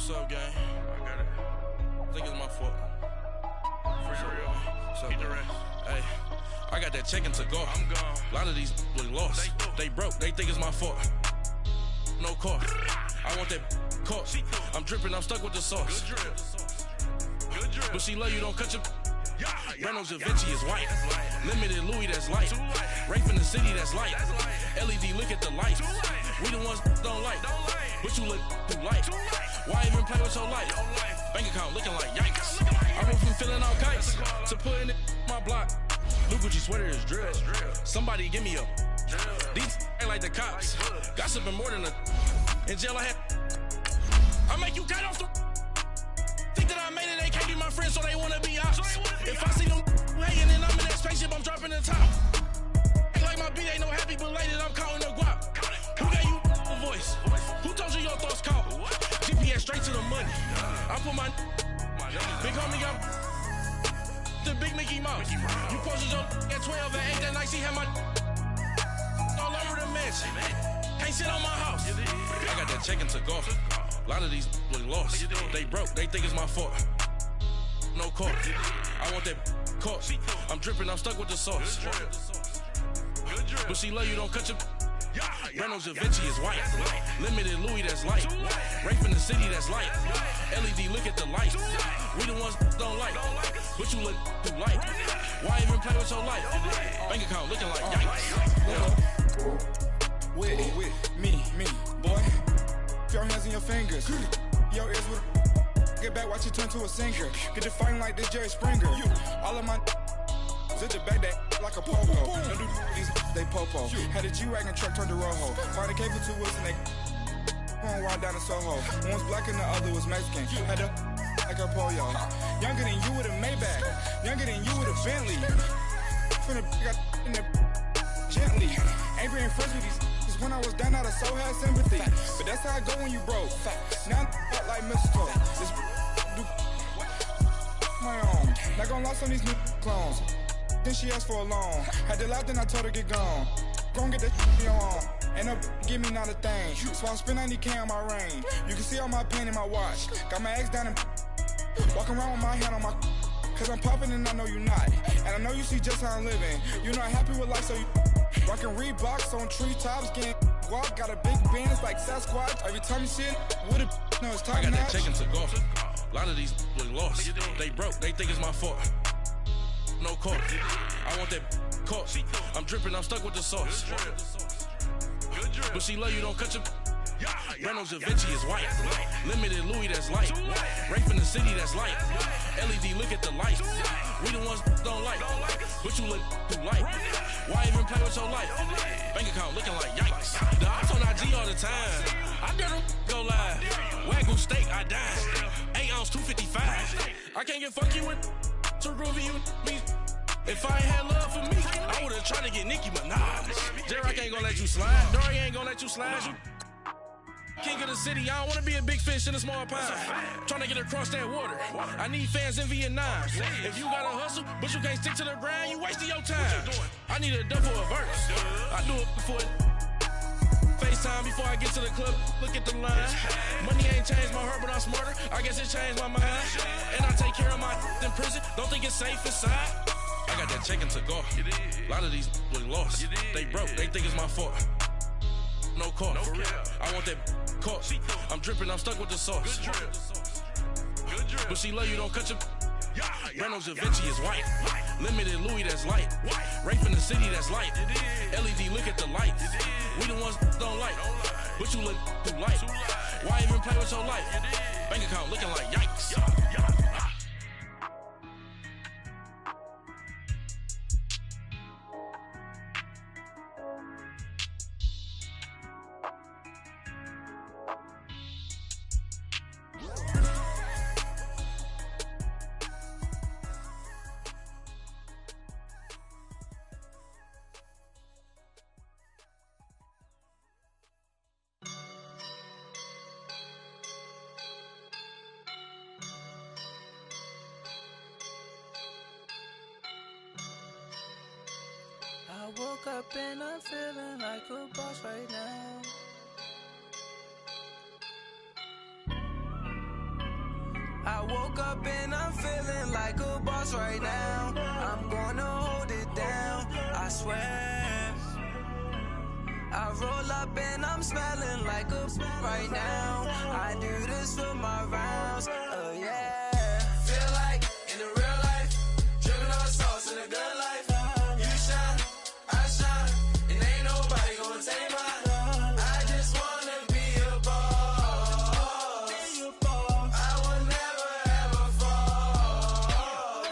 What's up, gang? I got it. I think it's my fault. For real. What's up, keep the rest. Hey, I got that check to go. I'm gone. A lot of these look lost. They broke. They think it's my fault. No car. I want that caught. I'm dripping. I'm stuck with the sauce. Good drip. Good drip. But she love you. Don't cut your. Reynolds Da Vinci is white. Limited Louis, that's light. Rape in the city, that's light. LED, look at the lights. We the ones don't like. But you look too light. Why even play with your life? Bank account looking like yikes. I went from filling out kites to putting it in my block. New Gucci sweater is drill. Somebody give me a. These ain't like the cops. Gossiping more than a. In jail I had. I make you cut off the. Think that I made it, they can't be my friends, so they wanna be ops. If I see them hanging and I'm in that spaceship, I'm dropping the top. Ain't like my beat ain't no happy belated, I'm counting the guap. Who gave you a voice? Who told you your thoughts count? GPS straight to the money. I put my big homie got the big Mickey Mouse. You posted your at 12 and 8 that night, she had my all over the mansion. Can't sit on my house. I got that check to go. A lot of these look lost. They broke, they think it's my fault. No car. I want that caught. I'm dripping, I'm stuck with the sauce. But she love you, don't cut your. Reynolds Da Vinci is white. Limited Louis, that's light. Rape in the city, that's light. LED, look at the lights. We the ones don't like. But you look too light. Why even play with your life? Bank account looking like yikes. With me, boy. Your hands and your fingers. Your ears with. Get back, watch you turn to a singer. Get you fighting like this Jerry Springer. All of my zip the back that like a popo. Don't do these, they popo. Had a G-Wagon truck turned to Rojo. Find a cable 2 wheels and they going wild down in Soho. One was black and the other was Mexican. Had a like a pollo. Younger than you with a Maybach. Younger than you with a Bentley. Finna got in the gently. Ain't being friends with these. When I was down out, I so had sympathy. But that's how I go when you broke. Now I'm like mistletoe. This do my own. Not gonna lost on these new clones. Then she asked for a loan. Had to laugh, then I told her get gone. Gon' get that shit on. Ain't no give me not a thing. So I spend 90K on my range. You can see all my pain in my watch. Got my ex down and walking around with my hand on my. Cause I'm popping and I know you not. And I know you see just how I'm living. You're not happy with life, so you. Rockin' Reeboks on treetops, getting walk, got a big bands like Sasquatch. Every time you see it, with a no, it's time. I got that check to go. A lot of these look lost. They broke, they think it's my fault. No car. I want that caught. I'm dripping, I'm stuck with the sauce. But she love you, don't cut your. Reynolds Da Vinci is white. Limited Louis, that's light. Rape in the city, that's light. LED, look at the lights. We the ones don't like. But you look too light. Why even play with your life? Bank account looking like yikes. The ops on IG all the time. I dare them go live. Wagyu steak, I died. 8 ounce 255. I can't get fuck you with too groovy you me. If I ain't had love for me, I would've tried to get Nicki Minaj. J-Rock ain't gonna let you slide. Dory ain't gonna let you slide. You king of the city, I don't wanna be a big fish in a small pond. Tryna get across that water. I need fans in Vietnam. If you gotta hustle, but you can't stick to the grind, you wasting your time. I need a double a verse. I do it before FaceTime before I get to the club. Look at the line. Money ain't changed my heart, but I'm smarter. I guess it changed my mind. And I take care of my in prison. Don't think it's safe inside. I got that check to go. A lot of these look lost. They broke. They think it's my fault. No car. For real. I want that caught. I'm dripping, I'm stuck with the sauce. But she love you, don't cut your. Reynolds Da Vinci is white. Limited Louis, that's light. Rape in the city, that's light. LED, look at the lights. We the ones don't like. But you look too light. Why even play with your life? Bank account looking like yikes. I woke up and I'm feeling like a boss right now. woke up and I'm feeling like a boss right now. I'm gonna hold it down, I swear. I roll up and I'm smelling like a right now. I do this for my rounds, oh yeah. Feel like in the real life, dripping on sauce in a good life. You shine, I shine, and ain't nobody gonna take mine. I just wanna be a boss. I will never ever fall.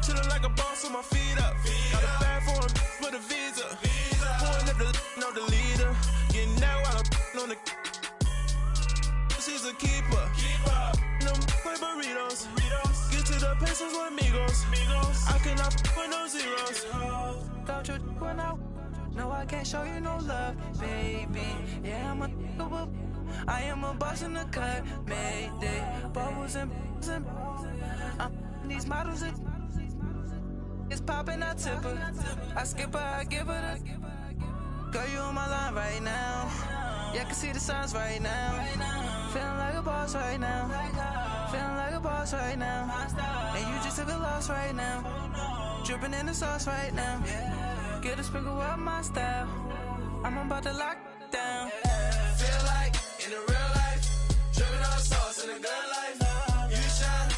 Chillin' like a boss with my feet up. Got a bag for him with a visa. Pulling up the leader. Getting that while I'm on the. She's a keeper. No play burritos. Get to the pesos with amigos. I cannot with no zeros. Don't you when no, I can't show you no love, baby. Yeah, I am a boss in the cut, Mayday. Bubbles and these models it's popping, I tip her. I skip her, I give her the. Girl, you on my line right now. Yeah, I can see the signs right now. Feeling like a boss right now. Feeling like a boss right now. And you just took a loss right now. Dripping in the sauce right now. Get a sprinkle up my style. I'm about to lock down. Feel like in the real life, dripping on sauce in a good life. You shine,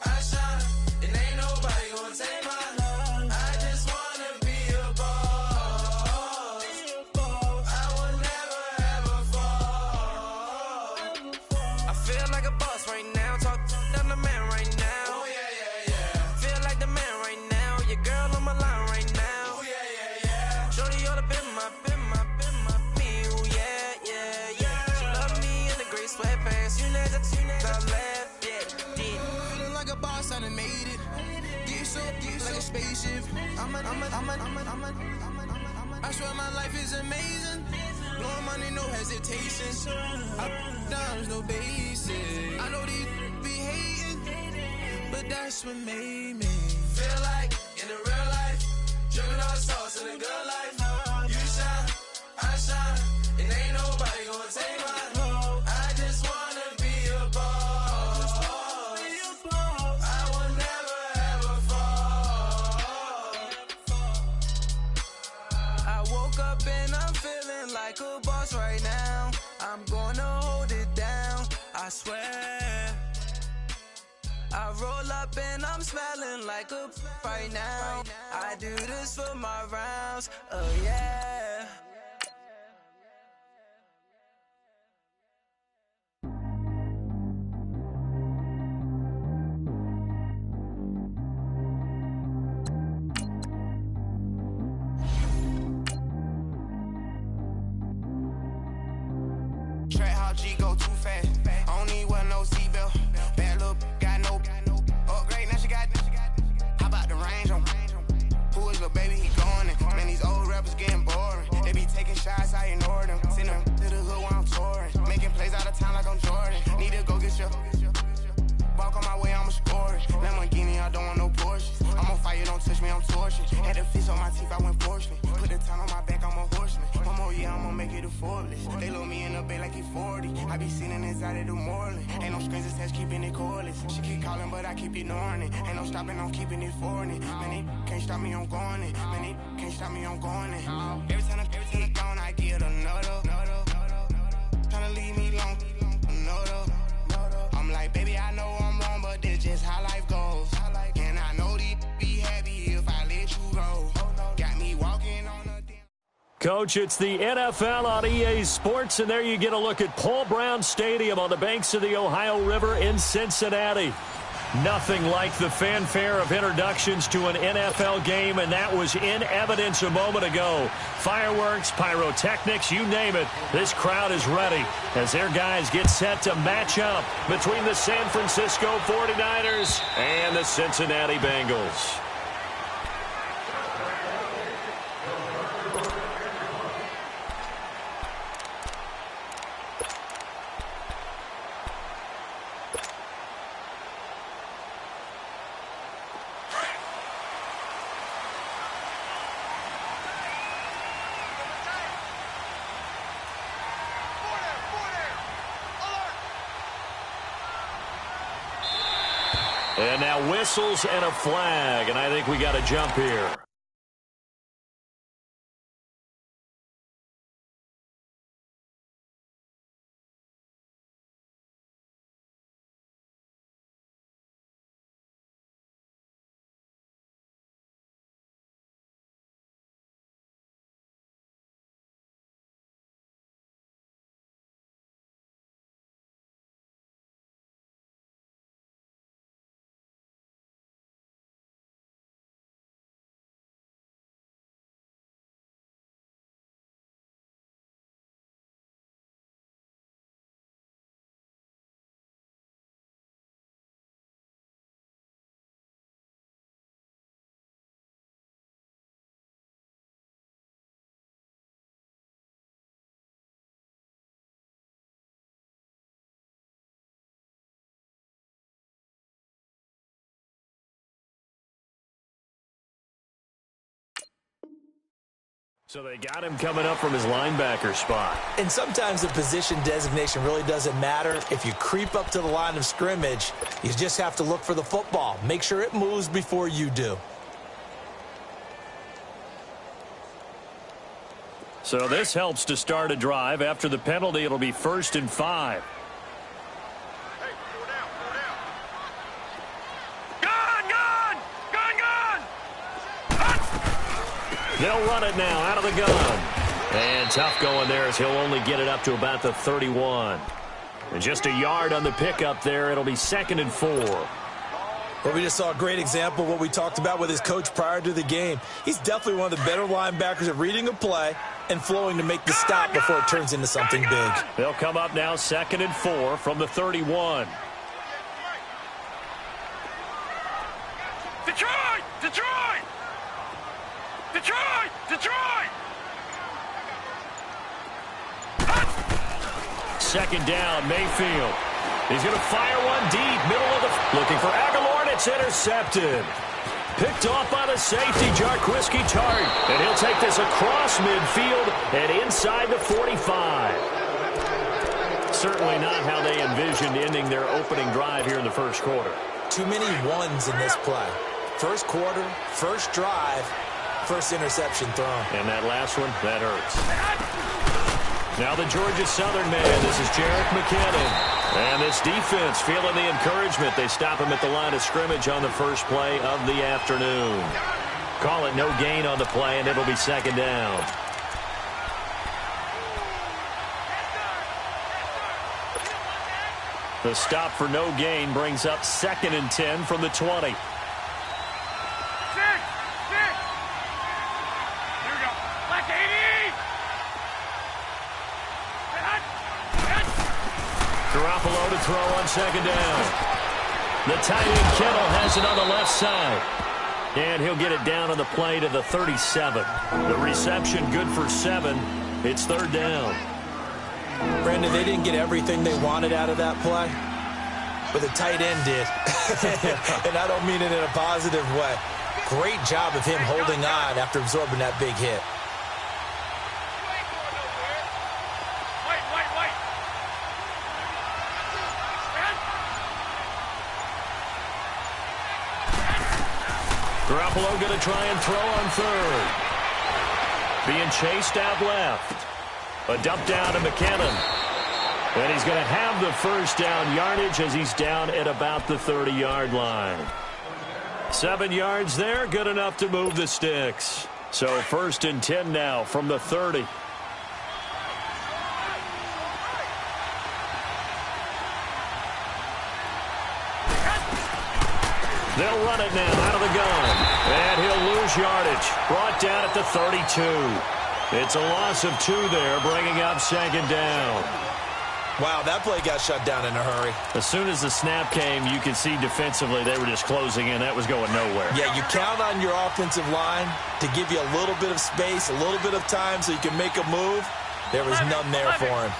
I shine, and ain't nobody gonna take mine. I just wanna be a boss. I will never ever fall. I feel like a boss right now. Talk down the man right now. Oh yeah. Feel like the man right now. Your girl on my line right now. Shorty all up in my me, ooh, yeah. She love me in the gray sweatpants, you never left, yeah. Feeling like a boss, I done made it. Get so like a spaceship. I swear my life is amazing. Blowing money, no hesitation. Up, downs, no basic. I know these be hating, but that's what made me. Feel like in the real life, dripping on sauce in a good life. You shine, I shine, and ain't nobody gonna take mine. I just wanna be a boss. I will never ever fall. I woke up and I'm feeling like a boss right now. I'm gonna hold it down, I swear. I roll up and I'm smelling like a right now. I do this for my rounds, oh yeah. Track how G go too fast. I don't need wear no seatbelt. Bad little got no upgrade. Now she got. How about the range on? Who is the baby? He going in. Man, these old rappers getting boring. They be taking shots, I ignore them. Send them to the hood while I'm touring. Making plays out of town like I'm Jordan. Need to go get your. Walk on my way, I'ma score it. Lamborghini, I don't want no Porsches. I'm on fire, don't touch me, I'm torching. Had the fish on my teeth, I went fortunate. Put the time on my back, I'm a horseman. One more year, I'ma make it a Forbes. They load me in the bay like he 40. I be sitting inside of the Moreland. Ain't no strings attached, keeping it cordless. She keep calling, but I keep ignoring it. Ain't no stopping, I'm keeping it foreign. Man, they can't stop me, I'm going it. Man, they can't stop me, I'm going it. Every time I gone, I get another. Tryna leave me long, another. I'm like, baby, I know I'm wrong, but this just how life goes. And I know they'd be happy if I let you go. Got me walking on a damn. Coach, it's the NFL on EA Sports, and there you get a look at Paul Brown Stadium on the banks of the Ohio River in Cincinnati. Nothing like the fanfare of introductions to an NFL game, and that was in evidence a moment ago. Fireworks, pyrotechnics, you name it. This crowd is ready as their guys get set to match up between the San Francisco 49ers and the Cincinnati Bengals. And now whistles and a flag, and I think we got a jump here. So they got him coming up from his linebacker spot. And sometimes the position designation really doesn't matter. If you creep up to the line of scrimmage, you just have to look for the football. Make sure it moves before you do. So this helps to start a drive. After the penalty, it'll be 1st and 5. They'll run it now out of the gun. And tough going there as he'll only get it up to about the 31. And just a yard on the pickup there. It'll be 2nd and 4. Well, we just saw a great example of what we talked about with his coach prior to the game. He's definitely one of the better linebackers at reading a play and flowing to make the stop before it turns into something big. They'll come up now 2nd and 4 from the 31. Detroit! Detroit! Detroit! Detroit! 2nd down, Mayfield. He's going to fire one deep, middle of the... Looking for Aguilar, and it's intercepted. Picked off by the safety, Jarquiski Tart. And he'll take this across midfield and inside the 45. Certainly not how they envisioned ending their opening drive here in the first quarter. Too many ones in this play. First quarter, first drive, first interception thrown. And that last one, that hurts. Now the Georgia Southern man, this is Jerick McKinnon. And this defense feeling the encouragement. They stop him at the line of scrimmage on the first play of the afternoon. Call it no gain on the play, and it'll be 2nd down. The stop for no gain brings up 2nd and 10 from the 20. Garoppolo to throw on 2nd down. The tight end Kittle has it on the left side. And he'll get it down on the play to the 37. The reception good for 7. It's 3rd down. Brandon, they didn't get everything they wanted out of that play, but the tight end did. And I don't mean it in a positive way. Great job of him holding on after absorbing that big hit. Garoppolo going to try and throw on 3rd. Being chased out left. A dump down to McKinnon. And he's going to have the 1st down yardage as he's down at about the 30-yard line. 7 yards there, good enough to move the sticks. So 1st and 10 now from the 30. They'll run it now out of the gun. And he'll lose yardage. Brought down at the 32. It's a loss of 2 there, bringing up 2nd down. Wow, that play got shut down in a hurry. As soon as the snap came, you could see defensively they were just closing in. That was going nowhere. Yeah, you count on your offensive line to give you a little bit of space, a little bit of time so you can make a move. There was none there for him.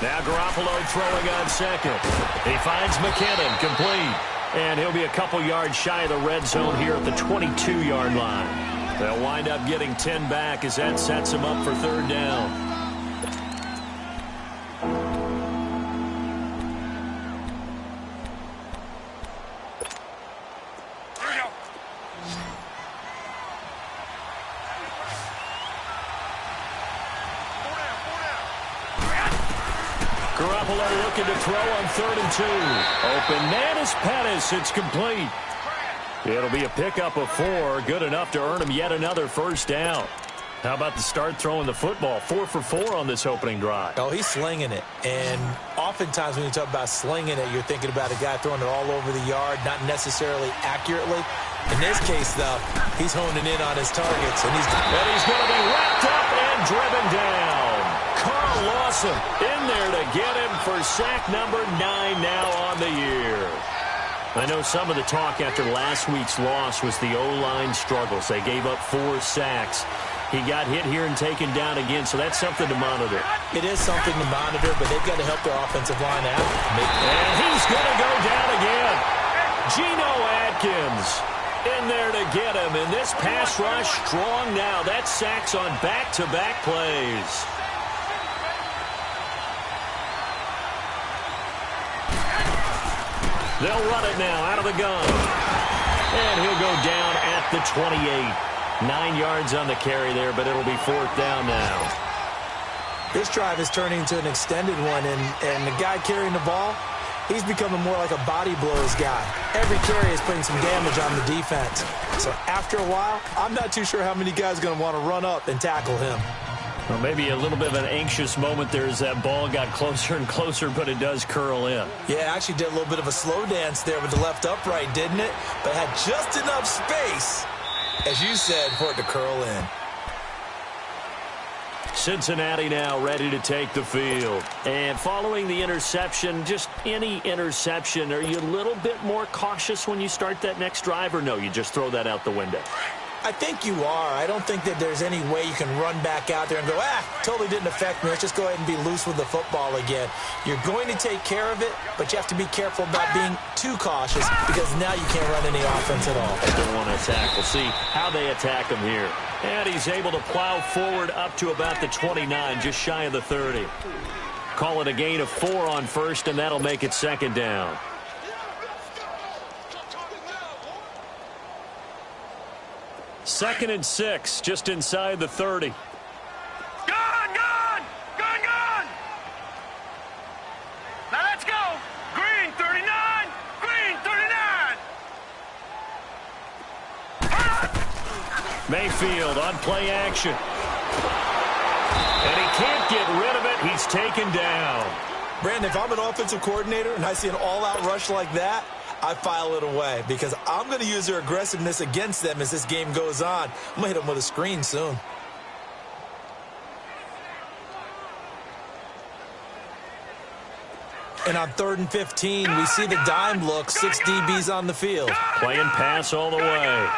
Now Garoppolo throwing on 2nd. He finds McKinnon, complete. And he'll be a couple yards shy of the red zone here at the 22-yard line. They'll wind up getting 10 back as that sets him up for 3rd down. Garoppolo looking to throw on 3rd and 2. Open man is Pettis. It's complete. It'll be a pickup of 4. Good enough to earn him yet another first down. How about the start throwing the football? 4 for 4 on this opening drive. Oh, he's slinging it. And oftentimes when you talk about slinging it, you're thinking about a guy throwing it all over the yard, not necessarily accurately. In this case, though, he's honing in on his targets. And he's going to be wrapped up and driven down. Carl Lawson in there to get him for sack number 9 now on the year. I know some of the talk after last week's loss was the O-line struggles. They gave up 4 sacks. He got hit here and taken down again, so that's something to monitor. It is something to monitor, but they've got to help their offensive line out. And he's going to go down again. Geno Atkins in there to get him. And this pass rush strong now. That's sacks on back-to-back plays. They'll run it now out of the gun. And he'll go down at the 28. 9 yards on the carry there, but it'll be 4th down now. This drive is turning into an extended one, and the guy carrying the ball, he's becoming more like a body blows guy. Every carry is putting some damage on the defense. So after a while, I'm not too sure how many guys are going to want to run up and tackle him. Well, maybe a little bit of an anxious moment there as that ball got closer and closer, but it does curl in. Yeah, actually did a little bit of a slow dance there with the left upright, didn't it? But had just enough space, as you said, for it to curl in. Cincinnati now ready to take the field. And following the interception, just any interception, are you a little bit more cautious when you start that next drive, or no, you just throw that out the window? I think you are. I don't think that there's any way you can run back out there and go, totally didn't affect me. Let's just go ahead and be loose with the football again. You're going to take care of it, but you have to be careful about being too cautious because now you can't run any offense at all. They don't want to attack. We'll see how they attack him here. And he's able to plow forward up to about the 29, just shy of the 30. Call it a gain of 4 on first, and that'll make it 2nd down. Second and 6, just inside the 30. Gone! Now let's go! Green 39! Green 39! Mayfield on play action. And he can't get rid of it. He's taken down. Brandon, if I'm an offensive coordinator and I see an all-out rush like that, I file it away because I'm going to use their aggressiveness against them as this game goes on. I'm going to hit them with a screen soon. And on 3rd and 15, we see the dime look, 6 DBs on the field. Playing pass all the way.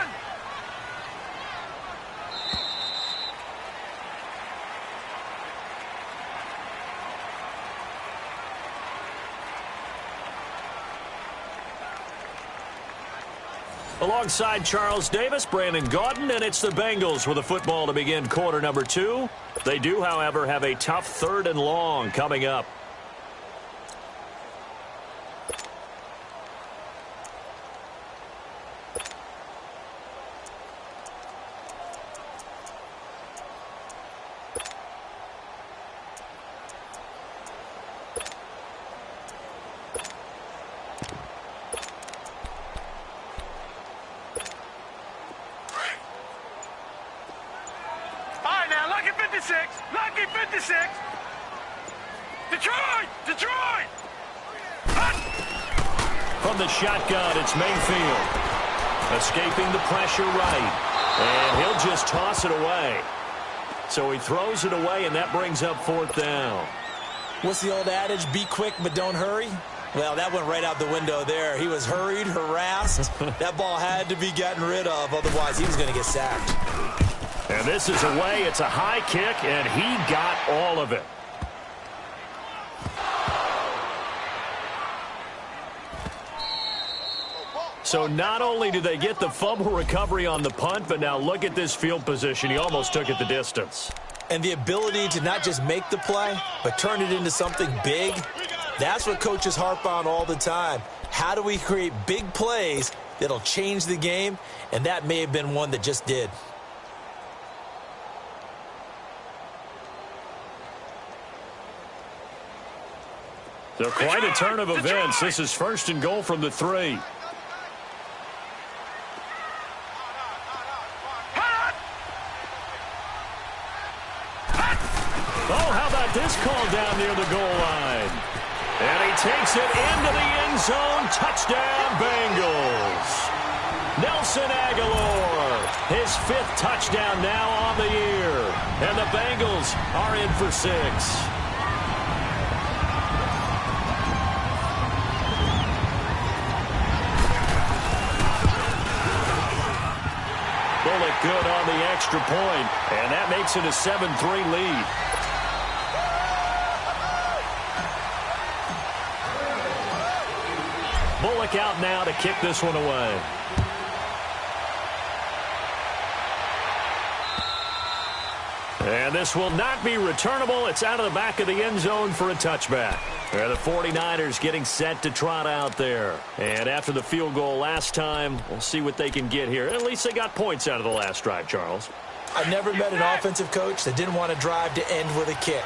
Alongside Charles Davis, Brandon Gaudin, and it's the Bengals with a football to begin quarter number 2. They do, however, have a tough 3rd and long coming up. Lucky 56. Detroit! From the shotgun, it's Mayfield. Escaping the pressure right. And he'll just toss it away. So he throws it away, and that brings up 4th down. What's the old adage? Be quick, but don't hurry. Well, that went right out the window there. He was hurried, harassed. That ball had to be gotten rid of. Otherwise, he was going to get sacked. And this is away. It's a high kick, and he got all of it. So not only did they get the fumble recovery on the punt, but now look at this field position. He almost took it the distance. And the ability to not just make the play, but turn it into something big, that's what coaches harp on all the time. How do we create big plays that'll change the game? And that may have been one that just did. So quite a turn of events. This is 1st and goal from the 3. Oh, how about this call down near the goal line? And he takes it into the end zone. Touchdown, Bengals. Nelson Aguilar, his 5th touchdown now on the year. And the Bengals are in for 6. Bullock good on the extra point, and that makes it a 7-3 lead. Bullock out now to kick this one away. And this will not be returnable. It's out of the back of the end zone for a touchback. The 49ers getting set to trot out there. And after the field goal last time, we'll see what they can get here. At least they got points out of the last drive, Charles. I've never met an offensive coach that didn't want to drive to end with a kick.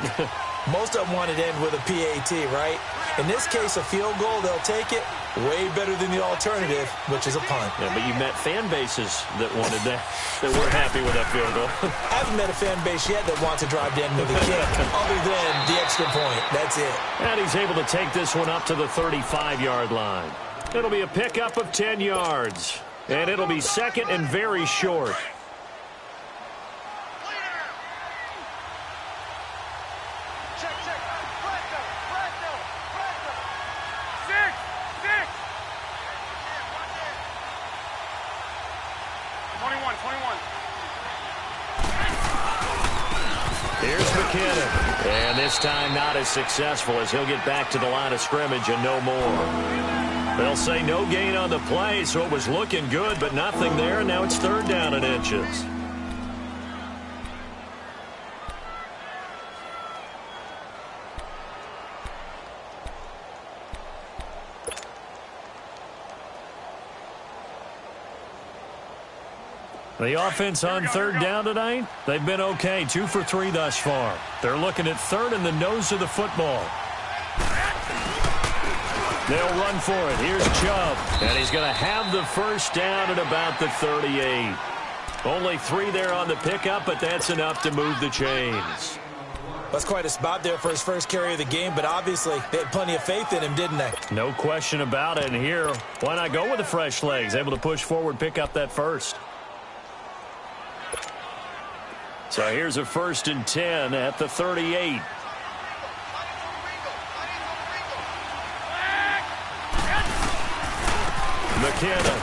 Most of them wanted to end with a PAT, right? In this case, a field goal, they'll take it. Way better than the alternative, which is a punt. Yeah, but you met fan bases that wanted that weren't happy with that field goal. I haven't met a fan base yet that wants to drive to end with a kick, other than the extra point. That's it. And he's able to take this one up to the 35-yard line. It'll be a pickup of 10 yards. And it'll be 2nd and very short. And this time not as successful as he'll get back to the line of scrimmage and no more. They'll say no gain on the play, so it was looking good, but nothing there. Now it's 3rd down and inches. The offense on 3rd down tonight, they've been okay, 2 for 3 thus far. They're looking at 3rd in the nose of the football. They'll run for it. Here's Chubb, and he's going to have the 1st down at about the 38. Only 3 there on the pickup, but that's enough to move the chains. That's quite a spot there for his first carry of the game, but obviously they had plenty of faith in him, didn't they? No question about it. And here, why not go with the fresh legs? Able to push forward, pick up that 1st. So here's a 1st and 10 at the 38. McKinnon.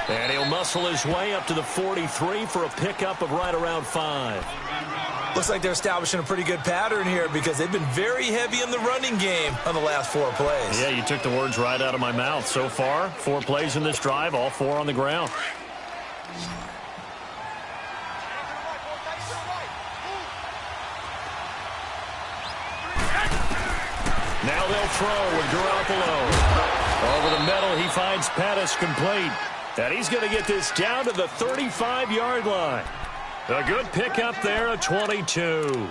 And he'll muscle his way up to the 43 for a pickup of right around 5. Looks like they're establishing a pretty good pattern here because they've been very heavy in the running game on the last 4 plays. Yeah, you took the words right out of my mouth. So far, 4 plays in this drive, all 4 on the ground. Now they'll throw with Garoppolo. Over the middle, he finds Pettis complete. And he's going to get this down to the 35-yard line. A good pickup there at 22.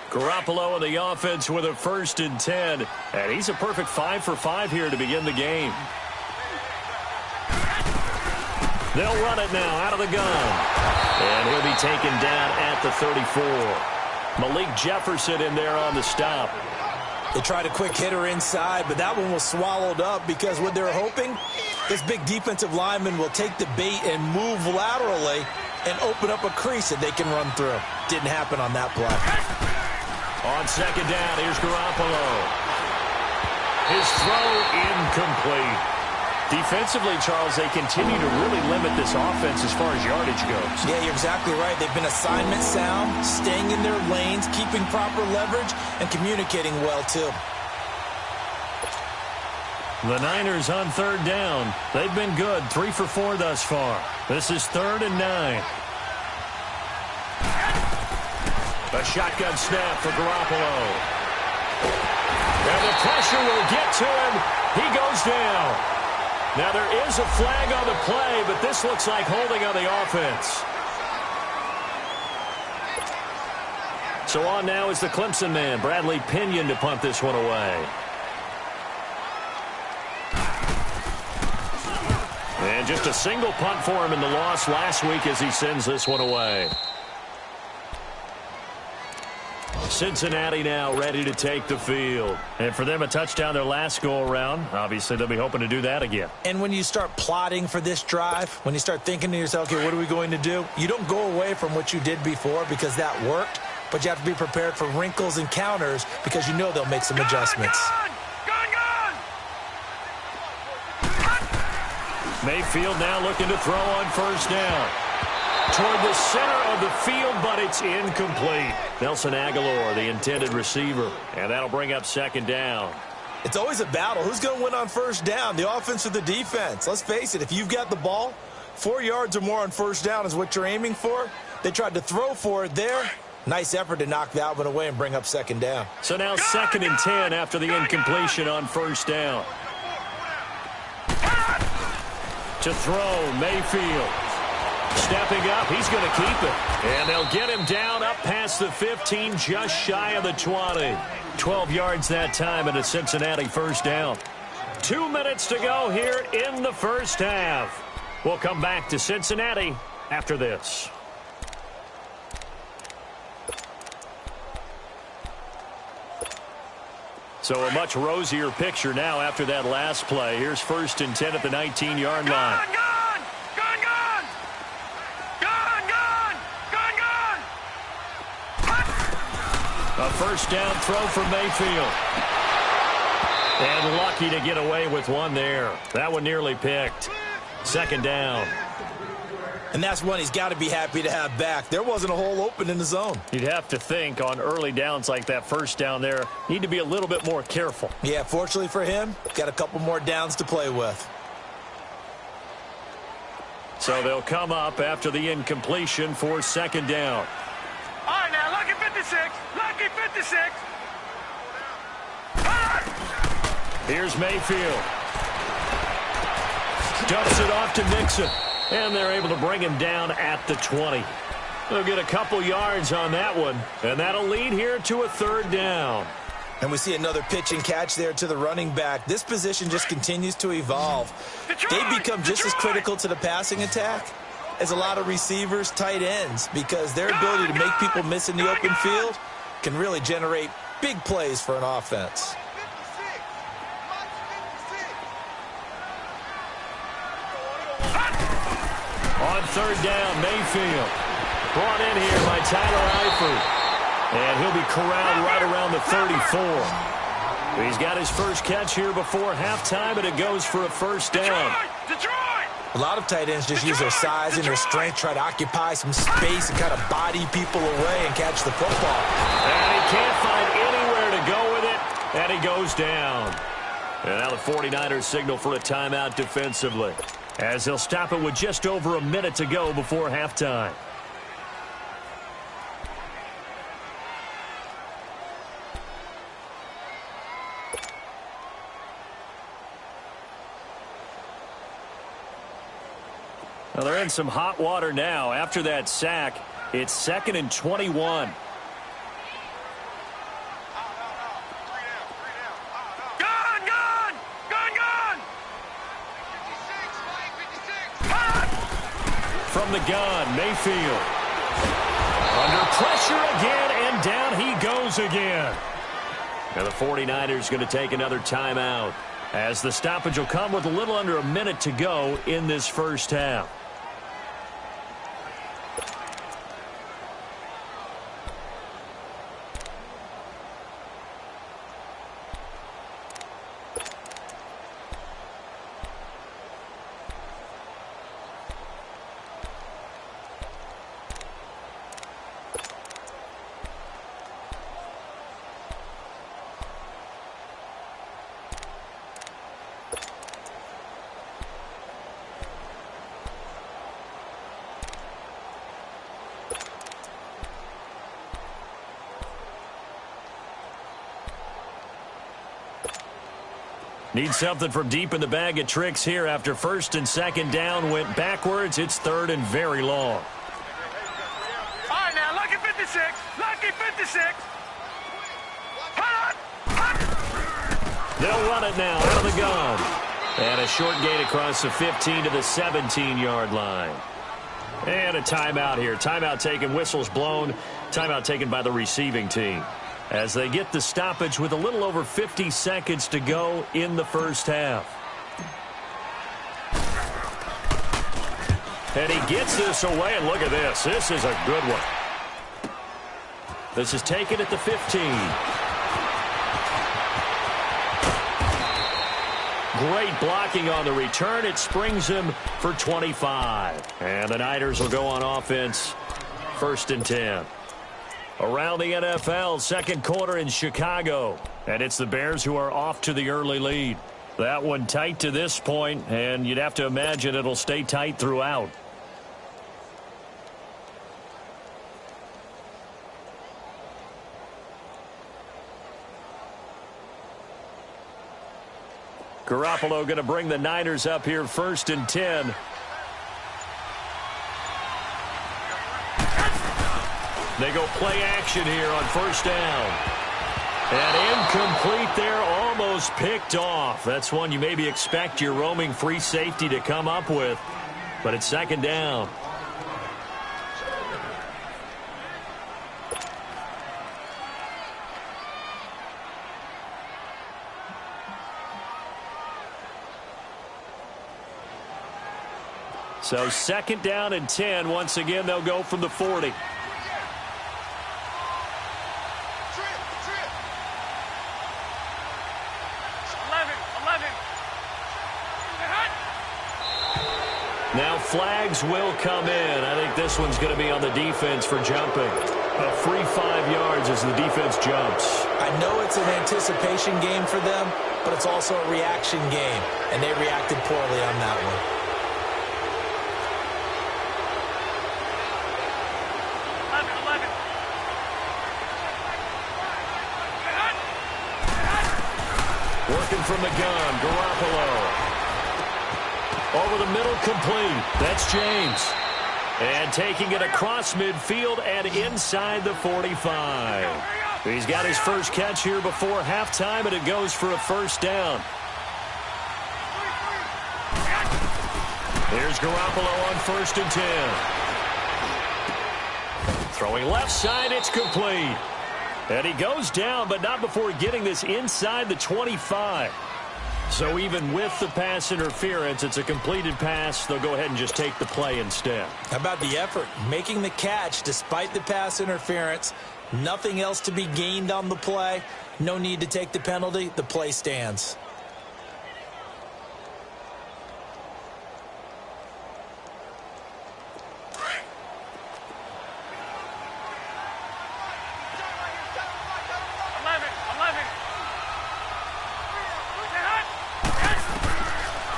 Garoppolo in the offense with a 1st and 10. And he's a perfect 5 for 5 here to begin the game. They'll run it now out of the gun. And he'll be taken down at the 34. Malik Jefferson in there on the stop. They tried a quick hitter inside, but that one was swallowed up because what they're hoping, this big defensive lineman will take the bait and move laterally and open up a crease that they can run through. Didn't happen on that play. On 2nd down, here's Garoppolo. His throw incomplete. Defensively, Charles, they continue to really limit this offense as far as yardage goes. Yeah, you're exactly right. They've been assignment sound, staying in their lanes, keeping proper leverage, and communicating well, too. The Niners on 3rd down. They've been good, 3 for 4 thus far. This is 3rd and 9. A shotgun snap for Garoppolo. And the pressure will get to him. He goes down. Now, there is a flag on the play, but this looks like holding on the offense. So on now is the Clemson man, Bradley Pinion, to punt this one away. And just a single punt for him in the loss last week as he sends this one away. Cincinnati now ready to take the field. And for them, a touchdown their last go-around. Obviously, they'll be hoping to do that again. And when you start plotting for this drive, when you start thinking to yourself, okay, what are we going to do? You don't go away from what you did before because that worked, but you have to be prepared for wrinkles and counters because you know they'll make some adjustments. Mayfield now looking to throw on first down. Toward the center of the field, but it's incomplete. Nelson Aguilar, the intended receiver, and that'll bring up second down. It's always a battle. Who's going to win on first down, the offense or the defense? Let's face it, if you've got the ball, 4 yards or more on first down is what you're aiming for. They tried to throw for it there. Nice effort to knock that one away and bring up second down. So now 2nd and 10 after the incompletion on first down. To throw, Mayfield. Stepping up, he's going to keep it. And they'll get him down up past the 15, just shy of the 20. 12 yards that time and a Cincinnati first down. 2 minutes to go here in the first half. We'll come back to Cincinnati after this. So a much rosier picture now after that last play. Here's 1st and 10 at the 19-yard line. A first down throw for Mayfield. And lucky to get away with one there. That one nearly picked. 2nd down. And that's one he's got to be happy to have back. There wasn't a hole open in the zone. You'd have to think on early downs like that first down there, need to be a little bit more careful. Yeah, fortunately for him, got a couple more downs to play with. So they'll come up after the incompletion for 2nd down. All right, now, lucky 56. Lucky 56. Here's Mayfield. Dumps it off to Nixon. And they're able to bring him down at the 20. They'll get a couple yards on that one. And that'll lead here to a 3rd down. And we see another pitch and catch there to the running back. This position just continues to evolve. They become just as critical to the passing attack as a lot of receivers, tight ends, because their ability to make people miss in the open field can really generate big plays for an offense. On 3rd down, Mayfield. Brought in here by Tyler Eifert. And he'll be corralled right around the 34. He's got his first catch here before halftime, and it goes for a first down. A lot of tight ends just use their size and their strength, try to occupy some space and kind of body people away and catch the football. And he can't find anywhere to go with it, and he goes down. And now the 49ers signal for a timeout defensively, as they'll stop it with just over a minute to go before halftime. Well, they're in some hot water now. After that sack, it's 2nd and 21. From the gun, Mayfield. Under pressure again, and down he goes again. Now the 49ers going to take another timeout, as the stoppage will come with a little under a minute to go in this first half. Need something from deep in the bag of tricks here after 1st and 2nd down went backwards. It's 3rd and very long. All right, now, lucky 56. Lucky 56. 56. They'll run it now out of the gun. And a short gain across the 15 to the 17-yard line. And a timeout here. Timeout taken, whistles blown. Timeout taken by the receiving team. As they get the stoppage with a little over 50 seconds to go in the first half. And he gets this away, and look at this. This is a good one. This is taken at the 15. Great blocking on the return. It springs him for 25. And the Niners will go on offense, 1st and 10. Around the NFL, second quarter in Chicago. And it's the Bears who are off to the early lead. That one tight to this point, and you'd have to imagine it'll stay tight throughout. Garoppolo going to bring the Niners up here 1st and 10. They go play action here on 1st down. And incomplete there, almost picked off. That's one you maybe expect your roaming free safety to come up with. But it's 2nd down. So 2nd down and 10. Once again, they'll go from the 40. Now flags will come in. I think this one's going to be on the defense for jumping. A free 5 yards as the defense jumps. I know it's an anticipation game for them, but it's also a reaction game, and they reacted poorly on that one. Working from the gun, Garoppolo. Over the middle, complete. That's James. And taking it across midfield and inside the 45. He's got his first catch here before halftime, and it goes for a 1st down. Here's Garoppolo on 1st and 10. Throwing left side, it's complete. And he goes down, but not before getting this inside the 25. So even with the pass interference, it's a completed pass. They'll go ahead and just take the play instead. How about the effort? Making the catch despite the pass interference. Nothing else to be gained on the play. No need to take the penalty. The play stands.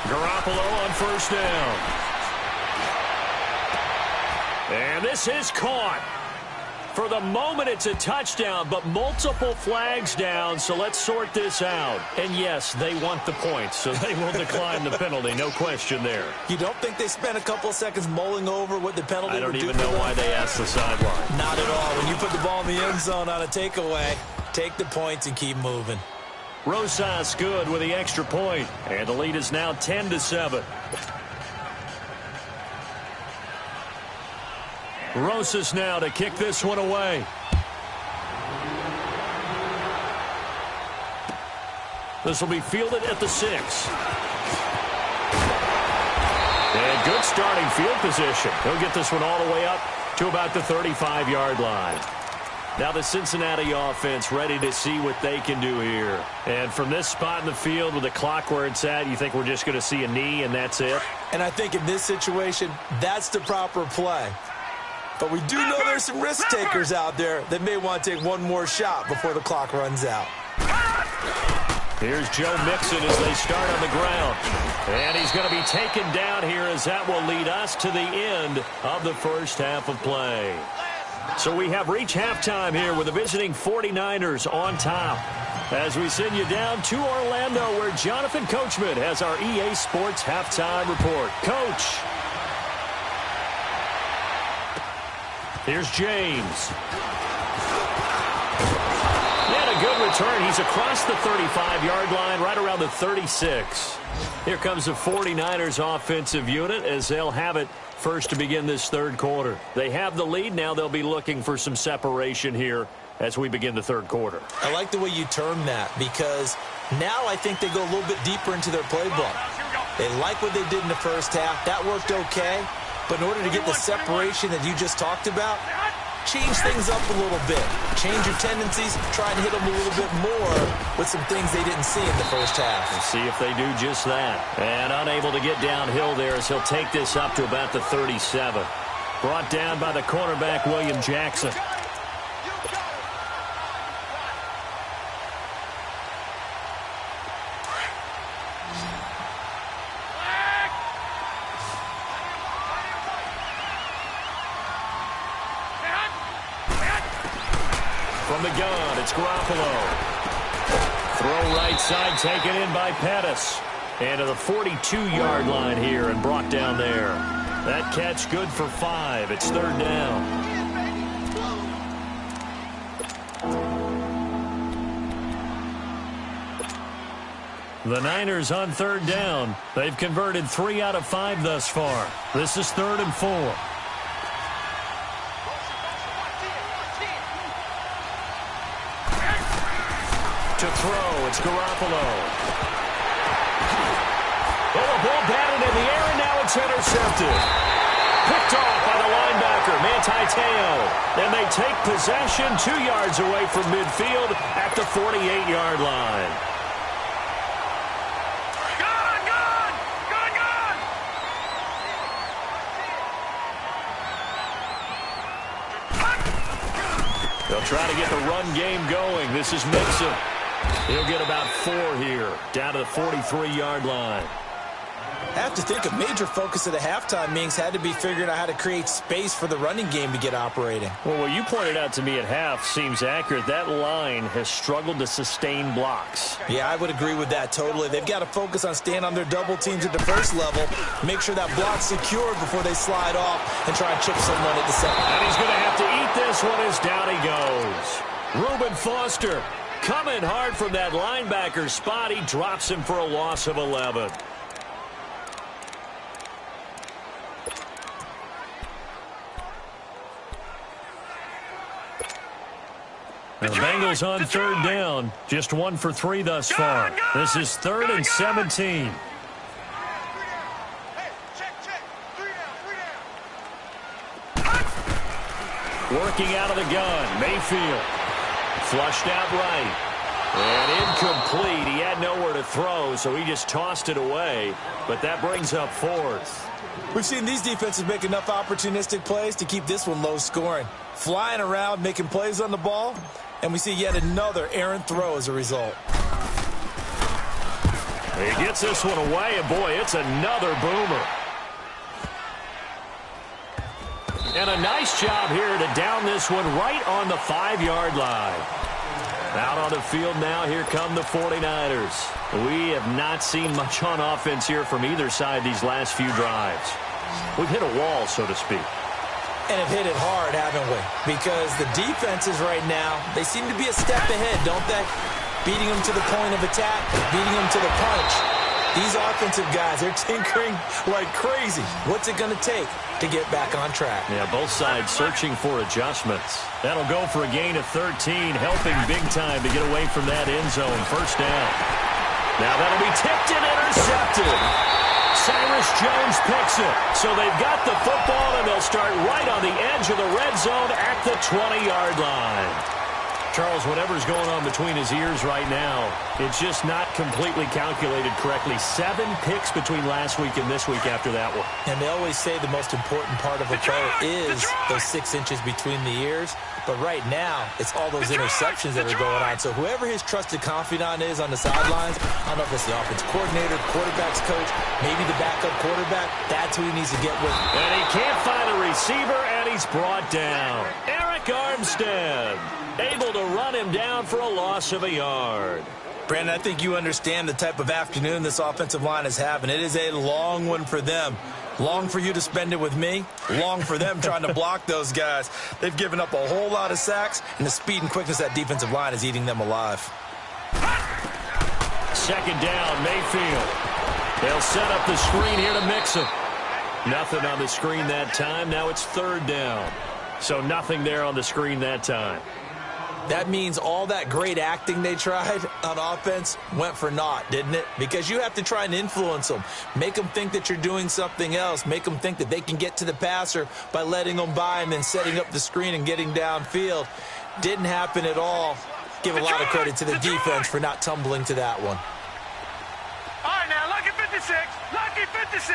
Garoppolo on 1st down. And this is caught. For the moment, it's a touchdown, but multiple flags down, so let's sort this out. And yes, they want the points, so they will decline the penalty, no question there. You don't think they spent a couple seconds mulling over what the penalty would do? I don't even know why they asked the sideline. Not at all. When you put the ball in the end zone on a takeaway, take the points and keep moving. Rosas good with the extra point, and the lead is now 10-7. Rosas now to kick this one away. This will be fielded at the 6. And good starting field position. He'll get this one all the way up to about the 35-yard line. Now the Cincinnati offense ready to see what they can do here. And from this spot in the field with the clock where it's at, you think we're just going to see a knee and that's it? And I think in this situation, that's the proper play. But we do know there's some risk takers out there that may want to take one more shot before the clock runs out. Here's Joe Mixon as they start on the ground. And he's going to be taken down here as that will lead us to the end of the first half of play. So we have reached halftime here with the visiting 49ers on top. As we send you down to Orlando where Jonathan Coachman has our EA Sports halftime report. Coach. Here's James. good return. He's across the 35-yard line, right around the 36. Here comes the 49ers offensive unit as they'll have it first to begin this third quarter. They have the lead. Now they'll be looking for some separation here as we begin the third quarter. I like the way you term that because now I think they go a little bit deeper into their playbook. They like what they did in the first half. That worked okay. But in order to get the separation that you just talked about, change things up a little bit. Change your tendencies. Try and hit them a little bit more with some things they didn't see in the first half. We'll see if they do just that. And unable to get downhill there as he'll take this up to about the 37. Brought down by the cornerback, William Jackson. From the gun, it's Garoppolo. Throw right side, taken in by Pettis. And to the 42-yard line here and brought down there. That catch good for 5. It's third down. The Niners on third down. They've converted 3 out of 5 thus far. This is 3rd and 4. To throw, it's Garoppolo. Oh, the ball batted in the air, and now it's intercepted. Picked off by the linebacker, Manti Te'o. And they take possession 2 yards away from midfield at the 48-yard line. They'll try to get the run game going. This is Mixon. He'll get about 4 here, down to the 43-yard line. I have to think a major focus of the halftime meetings had to be figuring out how to create space for the running game to get operating. Well, what you pointed out to me at half seems accurate. That line has struggled to sustain blocks. Yeah, I would agree with that totally. They've got to focus on staying on their double teams at the first level, make sure that block's secured before they slide off and try and chip someone at the second. And he's going to have to eat this one as down he goes. Reuben Foster coming hard from that linebacker spot. He drops him for a loss of 11. The Bengals on third down. Just 1 for 3 thus far. This is 3rd and 17. Working out of the gun. Mayfield. Flushed out right. And incomplete. He had nowhere to throw, so he just tossed it away. But that brings up 4th. We've seen these defenses make enough opportunistic plays to keep this one low scoring. Flying around, making plays on the ball. And we see yet another errant throw as a result. He gets this one away, and boy, it's another boomer. And a nice job here to down this one right on the 5-yard line. Out on the field now, here come the 49ers. We have not seen much on offense here from either side these last few drives. We've hit a wall, so to speak. And have hit it hard, haven't we? Because the defenses right now, they seem to be a step ahead, don't they? Beating them to the point of attack, beating them to the punch. These offensive guys, they're tinkering like crazy. What's it going to take to get back on track? Yeah, both sides searching for adjustments. That'll go for a gain of 13, helping big time to get away from that end zone. First down. Now that'll be tipped and intercepted. Cyrus Jones picks it. So they've got the football, and they'll start right on the edge of the red zone at the 20-yard line. Charles, whatever's going on between his ears right now, it's just not completely calculated correctly. 7 picks between last week and this week after that one. And they always say the most important part of a player is those 6 inches between the ears. But right now, it's all those interceptions that are going on. So whoever his trusted confidant is on the sidelines, I don't know if it's the offensive coordinator, quarterback's coach, maybe the backup quarterback, that's who he needs to get with. And he can't find a receiver, and he's brought down. Eric Armstead able to run him down for a loss of a yard. Brandon, I think you understand the type of afternoon this offensive line is having. It is a long one for them. Long for you to spend it with me. Long for them trying to block those guys. They've given up a whole lot of sacks, and the speed and quickness of that defensive line is eating them alive. Second down, Mayfield. They'll set up the screen here to Mixon. Nothing on the screen that time. Now it's third down. So nothing there on the screen that time. That means all that great acting they tried on offense went for naught, didn't it? Because you have to try and influence them. Make them think that you're doing something else. Make them think that they can get to the passer by letting them by and then setting up the screen and getting downfield. Didn't happen at all. Give a lot of credit to the defense for not tumbling to that one. All right, now, lucky 56. Lucky 56.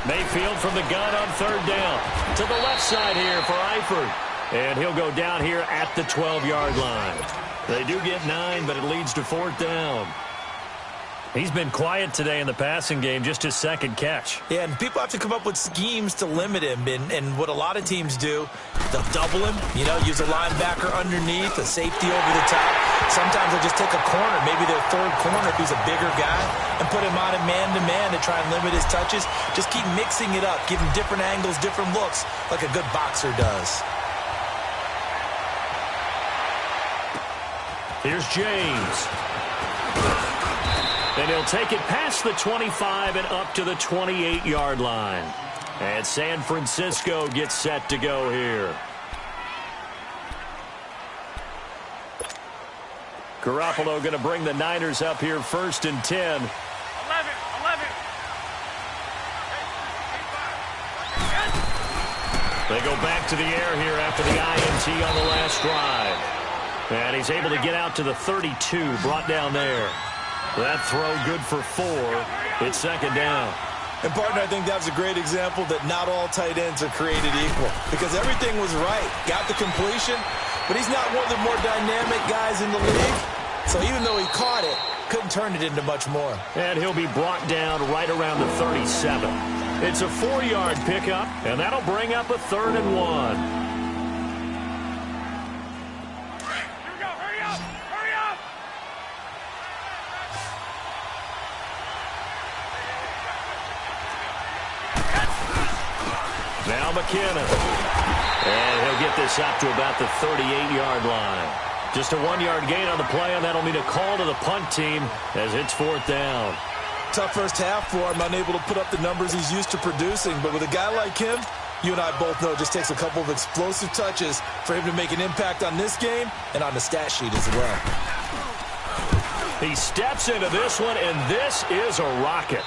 Mayfield from the gun on third down. To the left side here for Eifert. And he'll go down here at the 12-yard line. They do get 9, but it leads to fourth down. He's been quiet today in the passing game, just his second catch. Yeah, and people have to come up with schemes to limit him. And what a lot of teams do, they'll double him, use a linebacker underneath, a safety over the top. Sometimes they'll just take a corner, maybe their third corner who's a bigger guy, and put him on a man-to-man to try and limit his touches. Just keep mixing it up, give him different angles, different looks, like a good boxer does. Here's James. And he'll take it past the 25 and up to the 28-yard line. And San Francisco gets set to go here. Garoppolo going to bring the Niners up here first and 10. 11. They go back to the air here after the INT on the last drive. And he's able to get out to the 32, brought down there. That throw good for 4. It's second down. And, partner, I think that was a great example that not all tight ends are created equal. Because everything was right. Got the completion, but he's not one of the more dynamic guys in the league. So even though he caught it, couldn't turn it into much more. And he'll be brought down right around the 37. It's a 4-yard pickup, and that'll bring up a 3rd and 1. Now McKinnon. And he'll get this up to about the 38-yard line. Just a 1-yard gain on the play, and that'll mean a call to the punt team as it's fourth down. Tough first half for him, unable to put up the numbers he's used to producing. But with a guy like him, you and I both know it just takes a couple of explosive touches for him to make an impact on this game and on the stat sheet as well. He steps into this one, and this is a rocket.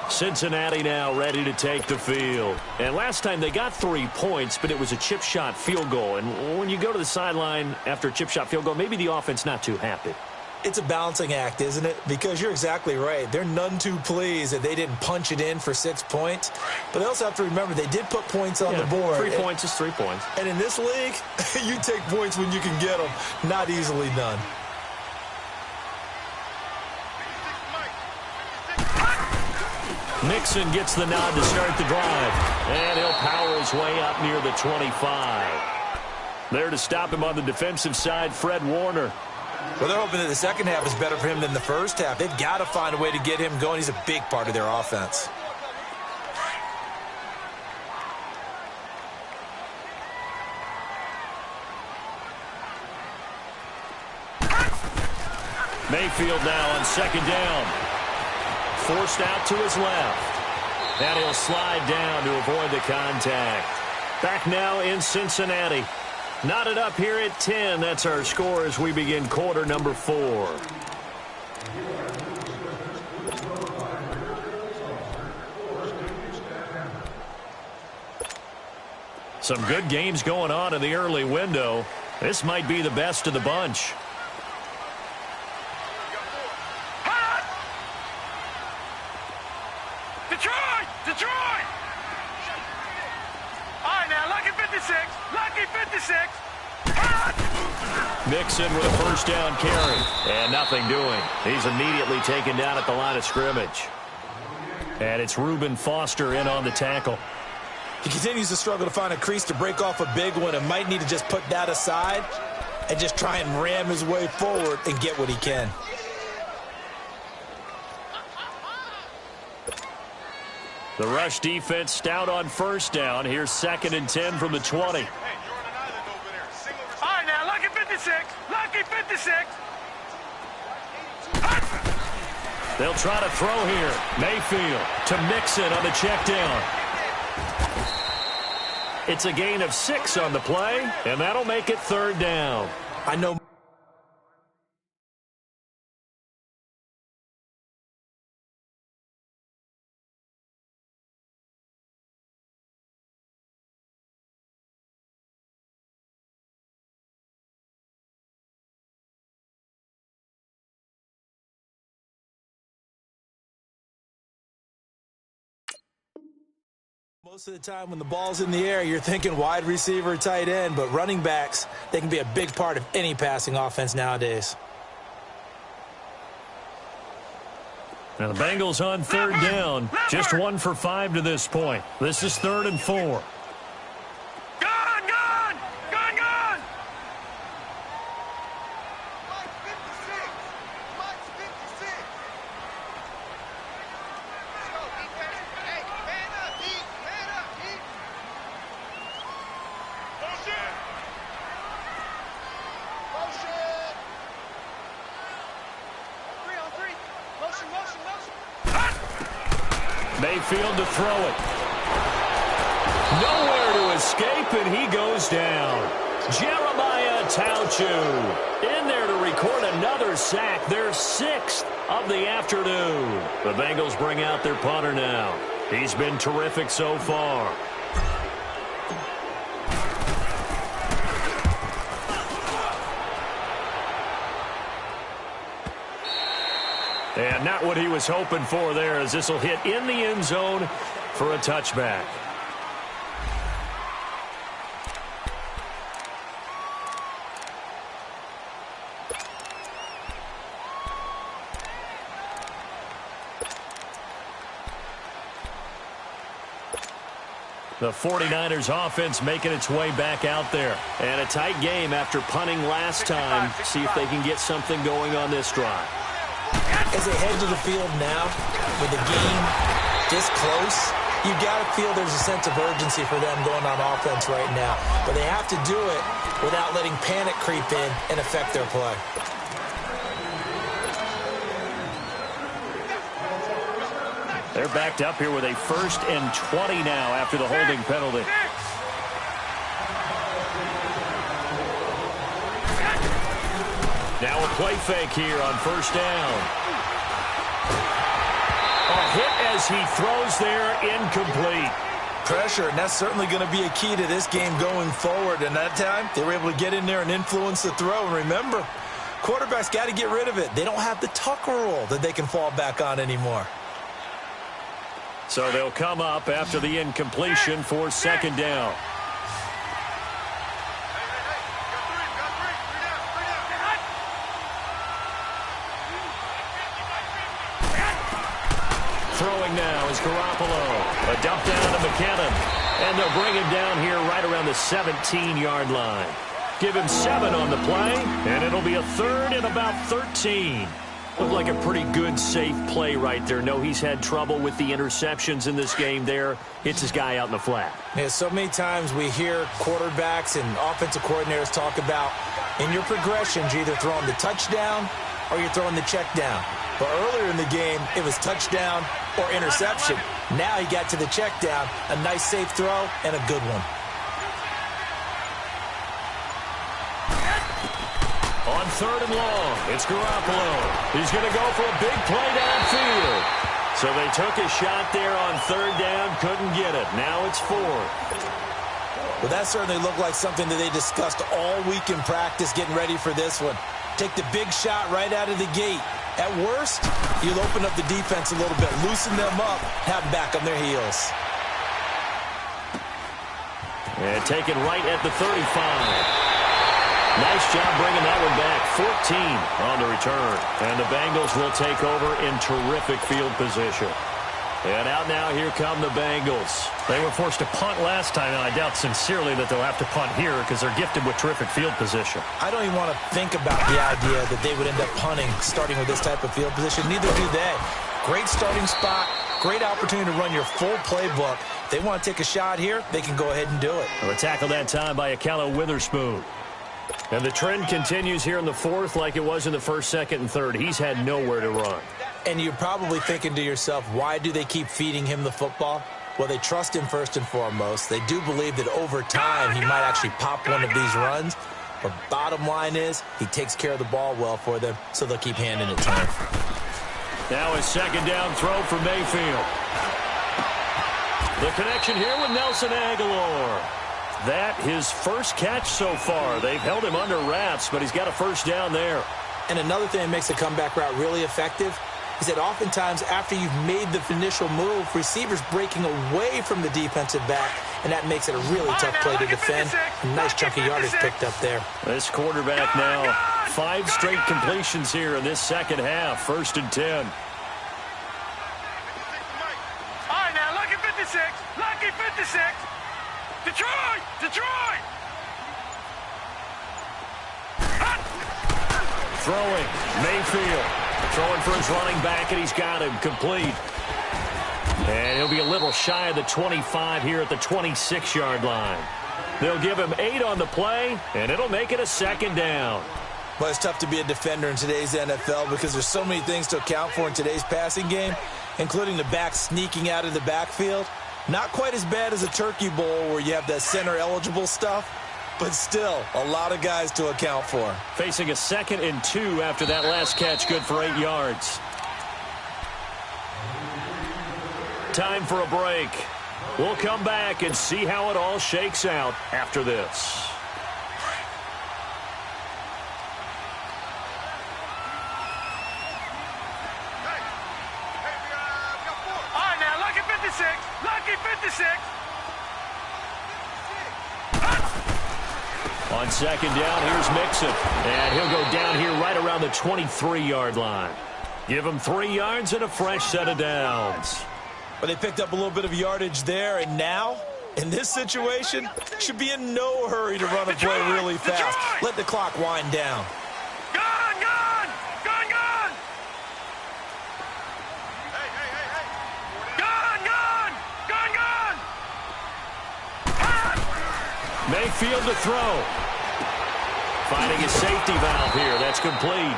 Cincinnati now ready to take the field. And last time they got 3 points, but it was a chip shot field goal. And when you go to the sideline after a chip shot field goal, maybe the offense not too happy. It's a balancing act, isn't it? Because you're exactly right. They're none too pleased that they didn't punch it in for 6 points. But they also have to remember they did put points on the board. 3 points is 3 points. And in this league, you take points when you can get them. Not easily done. Mixon gets the nod to start the drive. And he'll power his way up near the 25. There to stop him on the defensive side, Fred Warner. Well, they're hoping that the second half is better for him than the first half. They've got to find a way to get him going. He's a big part of their offense. Mayfield now on second down. Forced out to his left. And he'll slide down to avoid the contact. Back now in Cincinnati. Knotted up here at 10. That's our score as we begin quarter number 4. Some good games going on in the early window. This might be the best of the bunch. Detroit! All right, now, lucky 56. Lucky 56. Mixon with a first down carry. And nothing doing. He's immediately taken down at the line of scrimmage. And it's Reuben Foster in on the tackle. He continues to struggle to find a crease to break off a big one and might need to just put that aside and just try and ram his way forward and get what he can. The rush defense stout on first down. Here's 2nd and 10 from the 20. All right, now, lucky 56. Lucky 56. They'll try to throw here. Mayfield to Mixon on the check down. It's a gain of 6 on the play, and that'll make it 3rd down. I know. Most of the time when the ball's in the air, you're thinking wide receiver, tight end, but running backs, they can be a big part of any passing offense nowadays. Now the Bengals on 3rd down, just 1 for 5 to this point. This is 3rd and 4. Mayfield to throw it. Nowhere to escape, and he goes down. Jeremiah Tauchu in there to record another sack, their 6th of the afternoon. The Bengals bring out their punter now. He's been terrific so far. And not what he was hoping for there, as this will hit in the end zone for a touchback. The 49ers offense making its way back out there. And a tight game after punting last time. See if they can get something going on this drive. As they head to the field now, with the game this close, you got to feel there's a sense of urgency for them going on offense right now. But they have to do it without letting panic creep in and affect their play. They're backed up here with a 1st and 20 now after the holding penalty. Now a play fake here on 1st down. A hit as he throws there, incomplete. Pressure, and that's certainly going to be a key to this game going forward. And that time, they were able to get in there and influence the throw. And remember, quarterbacks got to get rid of it. They don't have the Tucker rule that they can fall back on anymore. So they'll come up after the incompletion for 2nd down. Throwing now is Garoppolo. A dump down to McKinnon. And they'll bring him down here right around the 17-yard line. Give him 7 on the play, and it'll be a 3rd and about 13. Looked like a pretty good, safe play right there. No, he's had trouble with the interceptions in this game there. Hits his guy out in the flat. Yeah, so many times we hear quarterbacks and offensive coordinators talk about in your progressions, you're either throwing the touchdown or you're throwing the check down. But earlier in the game, it was touchdown or interception. Now he got to the check down, a nice safe throw, and a good one. On 3rd and long, it's Garoppolo. He's going to go for a big play downfield. So they took a shot there on 3rd down, couldn't get it. Now it's 4th. Well, that certainly looked like something that they discussed all week in practice getting ready for this one. Take the big shot right out of the gate. At worst, you'll open up the defense a little bit, loosen them up, have them back on their heels. And taken right at the 35. Nice job bringing that one back. 14 on the return. And the Bengals will take over in terrific field position. And out now, here come the Bengals. They were forced to punt last time, and I doubt sincerely that they'll have to punt here because they're gifted with terrific field position. I don't even want to think about the idea that they would end up punting starting with this type of field position. Neither do they. Great starting spot, great opportunity to run your full playbook. If they want to take a shot here, they can go ahead and do it. A tackle that time by Akello Witherspoon. And the trend continues here in the fourth like it was in the first, second, and third. He's had nowhere to run. And you're probably thinking to yourself, why do they keep feeding him the football? Well, they trust him first and foremost. They do believe that over time he might actually pop one of these runs. But bottom line is he takes care of the ball well for them, so they'll keep handing it to him. Now a second down throw for Mayfield. The connection here with Nelson Aguilar. That his first catch so far. They've held him under wraps, but he's got a first down there. And another thing that makes the comeback route really effective is that oftentimes after you've made the initial move, receivers breaking away from the defensive back, and that makes it a really tough play to defend. A nice chunk of yardage picked up there. This quarterback now, 5 straight completions here in this second half. 1st and 10. All right, now, lucky 56. Lucky 56. Detroit! Detroit! Throwing, Mayfield. Throwing for his running back, and he's got him complete. And he'll be a little shy of the 25 here at the 26-yard line. They'll give him 8 on the play, and it'll make it a second down. Well, it's tough to be a defender in today's NFL because there's so many things to account for in today's passing game, including the back sneaking out of the backfield. Not quite as bad as a Turkey Bowl where you have that center-eligible stuff, but still a lot of guys to account for. Facing a 2nd and 2 after that last catch, good for 8 yards. Time for a break. We'll come back and see how it all shakes out after this. All right, now, lucky 56. Lucky 56. On second down, here's Mixon. And he'll go down here right around the 23-yard line. Give him 3 yards and a fresh set of downs. But they picked up a little bit of yardage there, and now, in this situation, should be in no hurry to run a play really fast. Let the clock wind down. Gone, gone! Gone, gone! Hey, hey, hey, hey! Gone, gone! Gone, gone! Mayfield to throw. Finding his safety valve here. That's complete.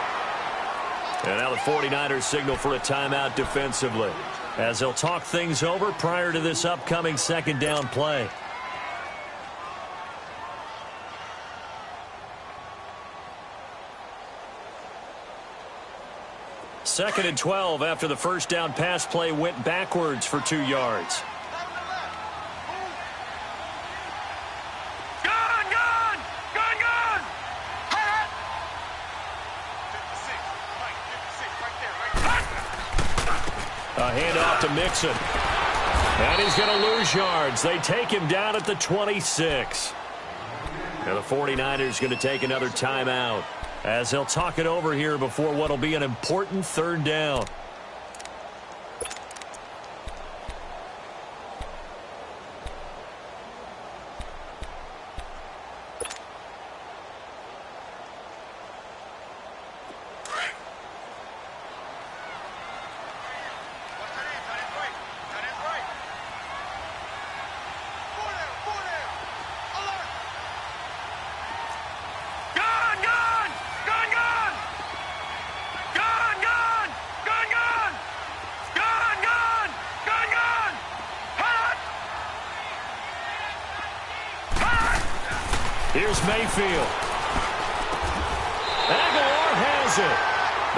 And now the 49ers signal for a timeout defensively, as they'll talk things over prior to this upcoming second down play. Second and 12 after the first down pass play went backwards for 2 yards. Gone, gone! Gone, gone! A handoff to Mixon. And he's going to lose yards. They take him down at the 26. And the 49ers going to take another timeout, as they'll talk it over here before what will be an important third down. Here's Mayfield. Aguilar has it.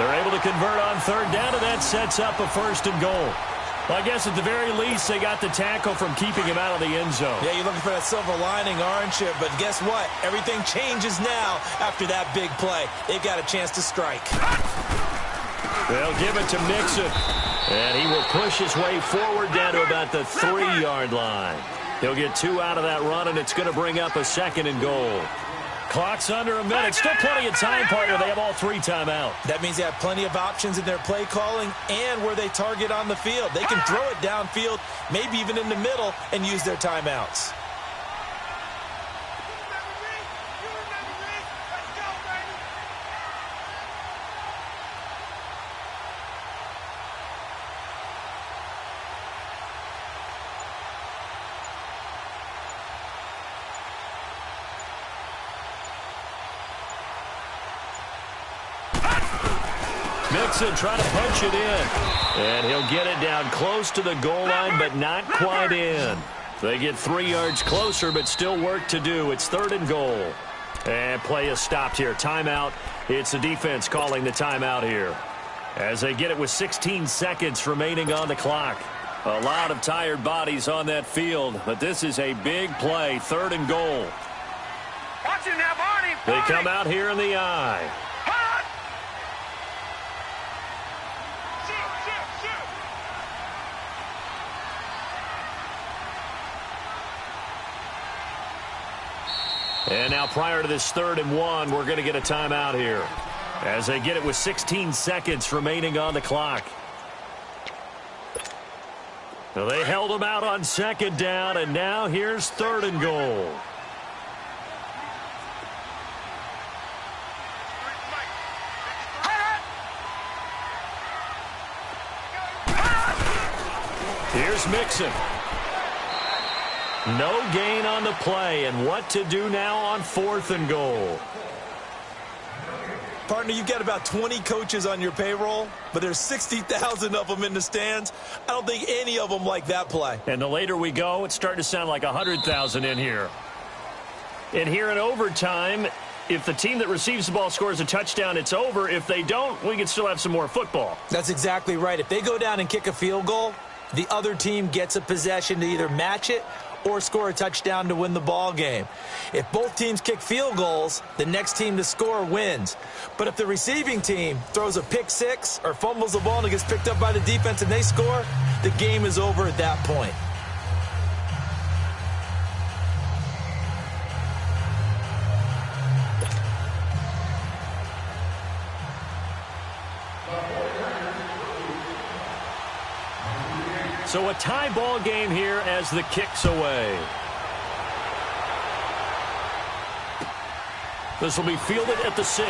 They're able to convert on third down, and that sets up a 1st and goal. Well, I guess at the very least, they got the tackle from keeping him out of the end zone. Yeah, you're looking for that silver lining, aren't you? But guess what? Everything changes now after that big play. They've got a chance to strike. They'll give it to Mixon. And he will push his way forward down to about the 3-yard line. He'll get 2 out of that run, and it's going to bring up a 2nd and goal. Clock's under a minute. Still plenty of time, partner. They have all 3 timeouts. That means they have plenty of options in their play calling and where they target on the field. They can throw it downfield, maybe even in the middle, and use their timeouts. Mixon trying to punch it in. And he'll get it down close to the goal line, but not quite in. They get 3 yards closer, but still work to do. It's 3rd and goal. And play is stopped here. Timeout. It's the defense calling the timeout here, as they get it with 16 seconds remaining on the clock. A lot of tired bodies on that field, but this is a big play. 3rd and goal. Watch it now, Barney. They come out here in the eye. And now prior to this 3rd and 1, we're going to get a timeout here, as they get it with 16 seconds remaining on the clock. Well, they held them out on 2nd down, and now here's 3rd and goal. Here's Mixon. No gain on the play, and what to do now on 4th and goal. Partner, you've got about 20 coaches on your payroll, but there's 60,000 of them in the stands. I don't think any of them like that play. And the later we go, it's starting to sound like 100,000 in here. And here in overtime, if the team that receives the ball scores a touchdown, it's over. If they don't, we can still have some more football. That's exactly right. If they go down and kick a field goal, the other team gets a possession to either match it or score a touchdown to win the ball game. If both teams kick field goals, the next team to score wins. But if the receiving team throws a pick six or fumbles the ball and it gets picked up by the defense and they score, the game is over at that point. So a tie ball game here as the kick's away. This will be fielded at the 6.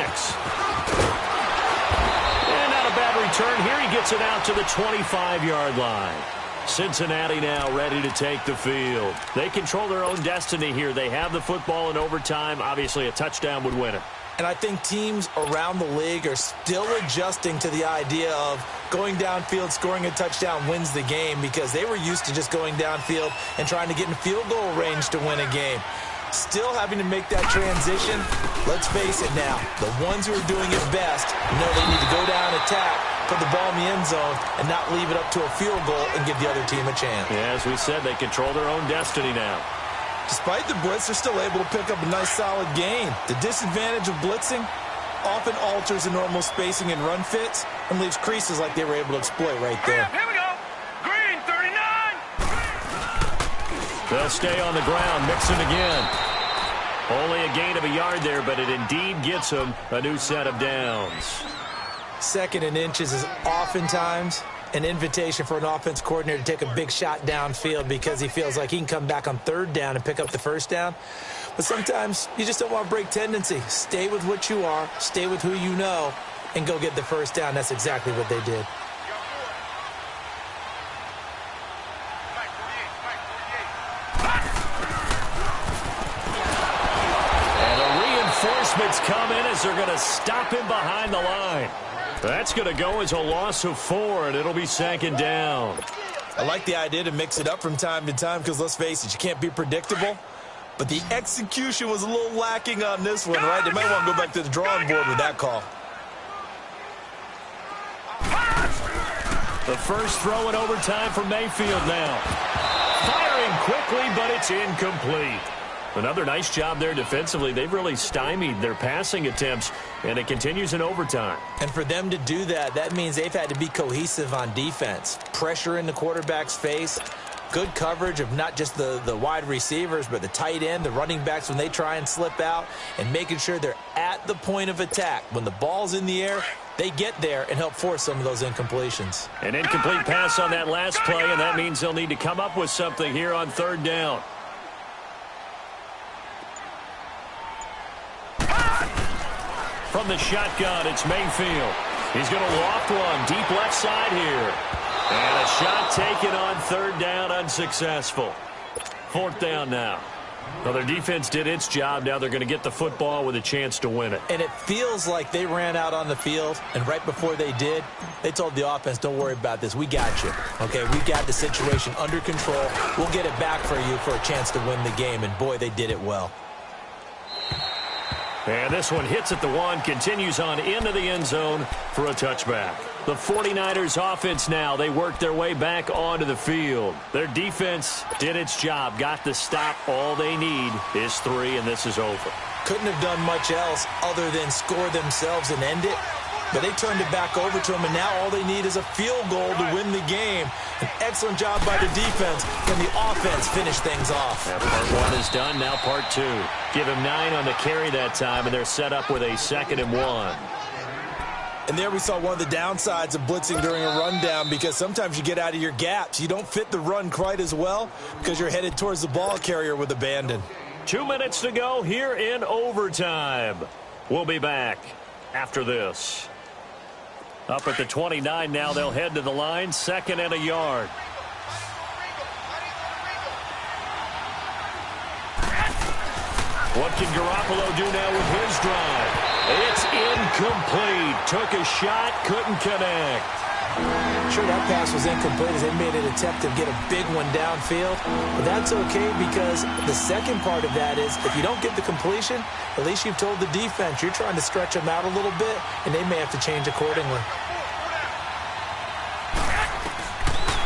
And not a bad return here. He gets it out to the 25-yard line. Cincinnati now ready to take the field. They control their own destiny here. They have the football in overtime. Obviously, a touchdown would win it. And I think teams around the league are still adjusting to the idea of going downfield, scoring a touchdown wins the game, because they were used to just going downfield and trying to get in field goal range to win a game. Still having to make that transition. Let's face it now, the ones who are doing it best know they need to go down, attack, put the ball in the end zone, and not leave it up to a field goal and give the other team a chance. Yeah, as we said, they control their own destiny now. Despite the blitz, they're still able to pick up a nice solid gain. The disadvantage of blitzing often alters the normal spacing and run fits and leaves creases like they were able to exploit right there. Here we go. Green, 39. They'll stay on the ground. Mixon again. Only a gain of a yard there, but it indeed gets him a new set of downs. 2nd and inches is oftentimes an invitation for an offense coordinator to take a big shot downfield because he feels like he can come back on 3rd down and pick up the 1st down. But sometimes you just don't want to break tendency. Stay with what you are, stay with who you know, and go get the 1st down. That's exactly what they did. And the reinforcements come in as they're going to stop him behind the line. That's going to go as a loss of 4, and it'll be 2nd down. I like the idea to mix it up from time to time because, let's face it, you can't be predictable. But the execution was a little lacking on this one, right? They might want to go back to the drawing board with that call. The first throw in overtime for Mayfield now. Firing quickly, but it's incomplete. Another nice job there defensively. They've really stymied their passing attempts, and it continues in overtime. And for them to do that, that means they've had to be cohesive on defense. Pressure in the quarterback's face, good coverage of not just the wide receivers, but the tight end, the running backs when they try and slip out, and making sure they're at the point of attack. When the ball's in the air, they get there and help force some of those incompletions. An incomplete pass on that last play, and that means they'll need to come up with something here on 3rd down. From the shotgun, it's Mayfield. He's going to loft one deep left side here. And a shot taken on 3rd down, unsuccessful. 4th down now. Well, their defense did its job. Now they're going to get the football with a chance to win it. And it feels like they ran out on the field, and right before they did, they told the offense, don't worry about this. We got you. Okay, we got the situation under control. We'll get it back for you for a chance to win the game. And, boy, they did it well. And this one hits at the 1, continues on into the end zone for a touchback. The 49ers offense now, they work their way back onto the field. Their defense did its job, got the stop. All they need is 3, and this is over. Couldn't have done much else other than score themselves and end it. But they turned it back over to them, and now all they need is a field goal to win the game. An excellent job by the defense. Can the offense finish things off? Yeah, part 1 is done, now part 2. Give him 9 on the carry that time, and they're set up with a 2nd and 1. And there we saw one of the downsides of blitzing during a rundown, because sometimes you get out of your gaps. You don't fit the run quite as well because you're headed towards the ball carrier with abandon. 2 minutes to go here in overtime. We'll be back after this. Up at the 29 now, they'll head to the line, 2nd and a yard. What can Garoppolo do now with his drive? It's incomplete. Took a shot, couldn't connect. Sure, that pass was incomplete as they made an attempt to get a big one downfield. But that's okay, because the second part of that is if you don't get the completion, at least you've told the defense you're trying to stretch them out a little bit, and they may have to change accordingly.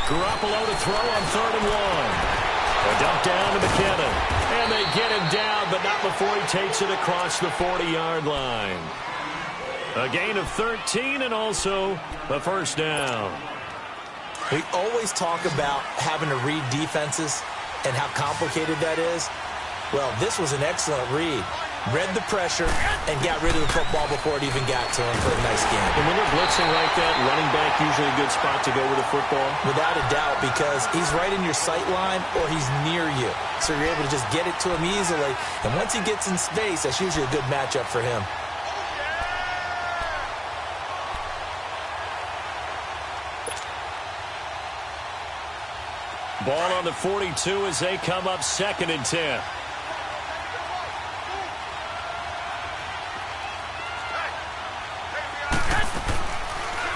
Garoppolo to throw on 3rd and 1. A dump down to McKinnon. And they get him down, but not before he takes it across the 40-yard line. A gain of 13 and also a first down. We always talk about having to read defenses and how complicated that is. Well, this was an excellent read. Read the pressure and got rid of the football before it even got to him for a nice game. And when they're blitzing like that, running back usually a good spot to go with the football? Without a doubt, because he's right in your sight line or he's near you. So you're able to just get it to him easily. And once he gets in space, that's usually a good matchup for him. Ball on the 42 as they come up 2nd and 10.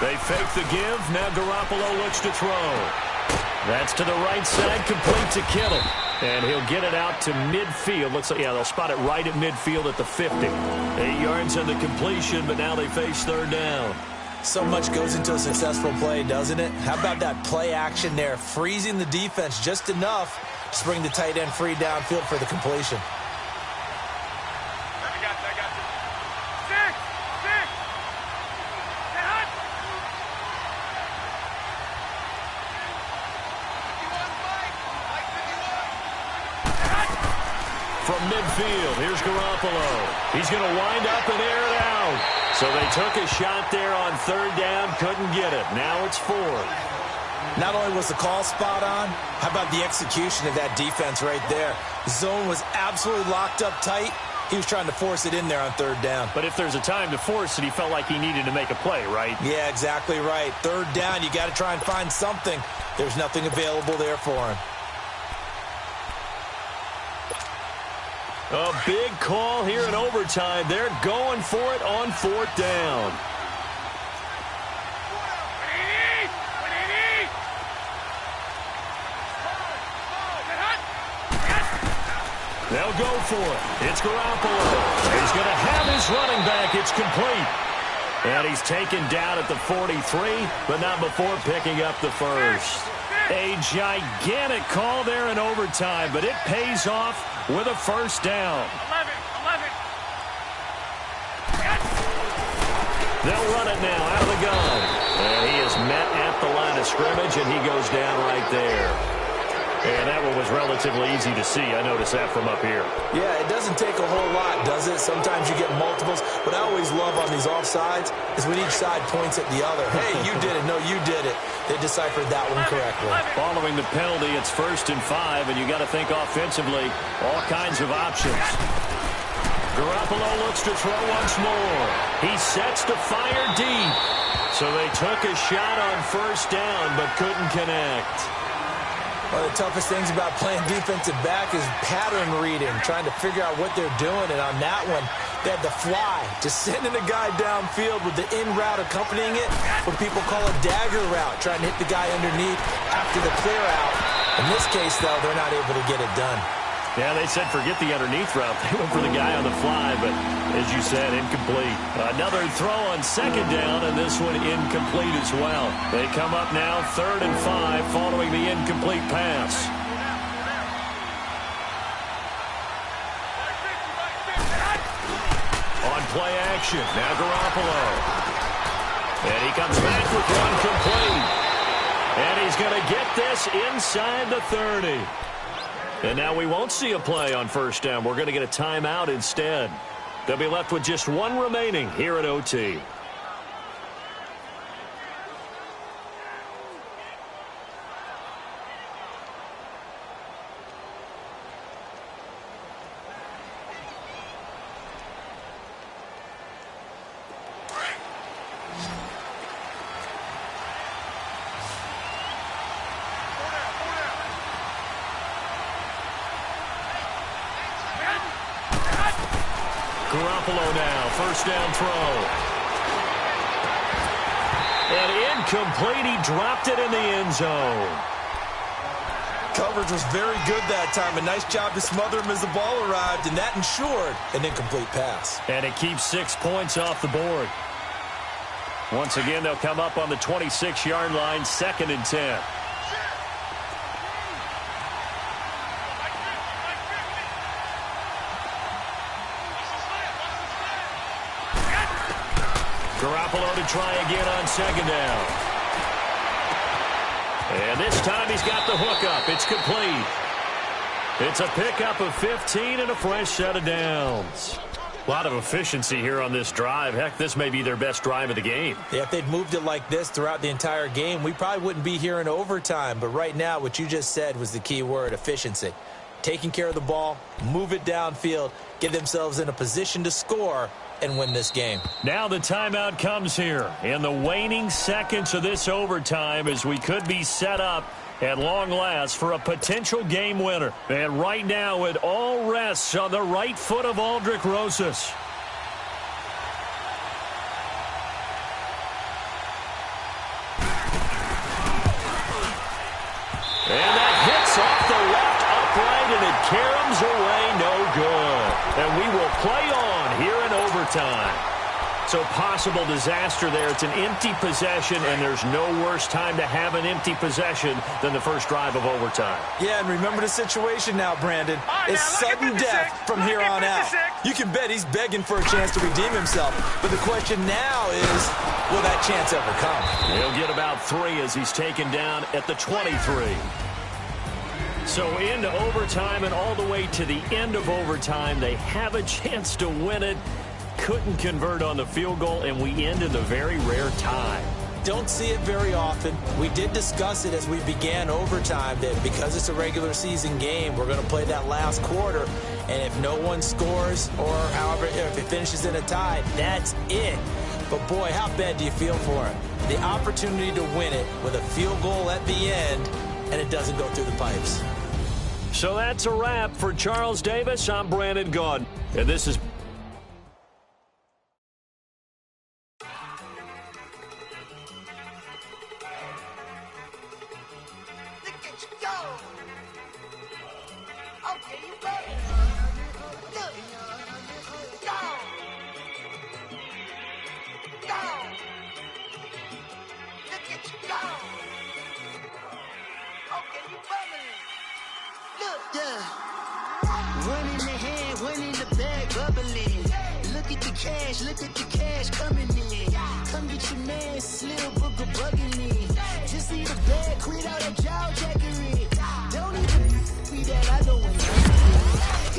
They fake the give. Now Garoppolo looks to throw. That's to the right side, complete to Kittle. And he'll get it out to midfield. Looks like, yeah, they'll spot it right at midfield at the 50. 8 yards on the completion, but now they face 3rd down. So much goes into a successful play, doesn't it? How about that play action there? Freezing the defense just enough to bring the tight end free downfield for the completion. From midfield, here's Garoppolo. He's going to wind up and air it out. So they took a shot there on 3rd down, couldn't get it. Now it's 4th. Not only was the call spot on, how about the execution of that defense right there? The zone was absolutely locked up tight. He was trying to force it in there on 3rd down. But if there's a time to force it, he felt like he needed to make a play, right? Yeah, exactly right. 3rd down, you got to try and find something. There's nothing available there for him. A big call here in overtime. They're going for it on 4th down. They'll go for it. It's Garoppolo. He's going to have his running back. It's complete. And he's taken down at the 43, but not before picking up the first. A gigantic call there in overtime, but it pays off with a first down. 11. They'll run it now out of the gun. And he is met at the line of scrimmage, and he goes down right there. And that one was relatively easy to see. I noticed that from up here. Yeah, it doesn't take a whole lot, does it? Sometimes you get multiples. What I always love on these offsides is when each side points at the other. Hey, you did it. No, you did it. They deciphered that one correctly. Following the penalty, it's 1st and 5, and you got to think offensively, all kinds of options. Garoppolo looks to throw once more. He sets to fire deep. So they took a shot on 1st down, but couldn't connect. One of the toughest things about playing defensive back is pattern reading, trying to figure out what they're doing. And on that one, they had the fly, just sending a guy downfield with the in route accompanying it, what people call a dagger route, trying to hit the guy underneath after the clear out. In this case, though, they're not able to get it done. Yeah, they said forget the underneath route. They went for the guy on the fly, but as you said, incomplete. Another throw on second down, and this one incomplete as well. They come up now 3rd and 5 following the incomplete pass. On play action, now Garoppolo. And he comes back with one complete. And he's going to get this inside the 30. And now we won't see a play on first down. We're going to get a timeout instead. They'll be left with just one remaining here at OT. Garoppolo now, first down throw. And incomplete, he dropped it in the end zone. Coverage was very good that time. A nice job to smother him as the ball arrived, and that ensured an incomplete pass. And it keeps 6 points off the board. Once again, they'll come up on the 26-yard line, 2nd and 10. Garoppolo to try again on second down. And this time he's got the hookup. It's complete. It's a pickup of 15 and a fresh set of downs. A lot of efficiency here on this drive. Heck, this may be their best drive of the game. Yeah, if they'd moved it like this throughout the entire game, we probably wouldn't be here in overtime. But right now, what you just said was the key word, efficiency. Taking care of the ball, move it downfield, get themselves in a position to score, and win this game. Now the timeout comes here in the waning seconds of this overtime as we could be set up at long last for a potential game winner. And right now it all rests on the right foot of Aldrick Rosas. And that hits off the left upright and it caroms away, no good. And we will play on here in overtime. So possible disaster there. It's an empty possession, and there's no worse time to have an empty possession than the first drive of overtime. Yeah, and remember the situation now, Brandon. It's sudden death from here on out. You can bet he's begging for a chance to redeem himself. But the question now is, will that chance ever come? He'll get about 3 as he's taken down at the 23. So into overtime and all the way to the end of overtime, they have a chance to win it. Couldn't convert on the field goal, and we end in the very rare tie. Don't see it very often. We did discuss it as we began overtime that because it's a regular season game, we're going to play that last quarter. And if no one scores or however, if it finishes in a tie, that's it. But, boy, how bad do you feel for him? The opportunity to win it with a field goal at the end, and it doesn't go through the pipes. So that's a wrap for Charles Davis. I'm Brandon Gaudin, and this is Look at the cash coming in. Come get your man, Slim Booker bugging me. Just need a bag, quit out that jaw jackery. Don't even me that I don't want to.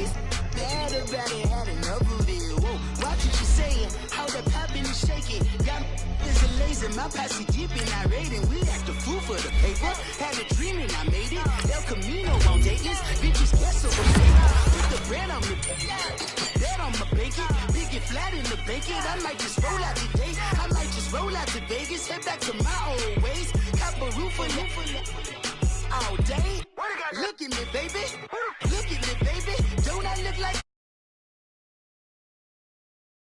It's bad about it, had enough of it. Whoa, watch what you saying, how the poppin' and shaking. Got is a laser, my posse dipping, I raiding. We act the fool for the paper. Had a dream and I made it. El Camino on Dayton's, bitches guess over paper. Put the brand on me, bet on my bacon. Flat in the bacon, I might just roll out today. I might just roll out to Vegas, head back to my old ways. Cop a roof all day. baby.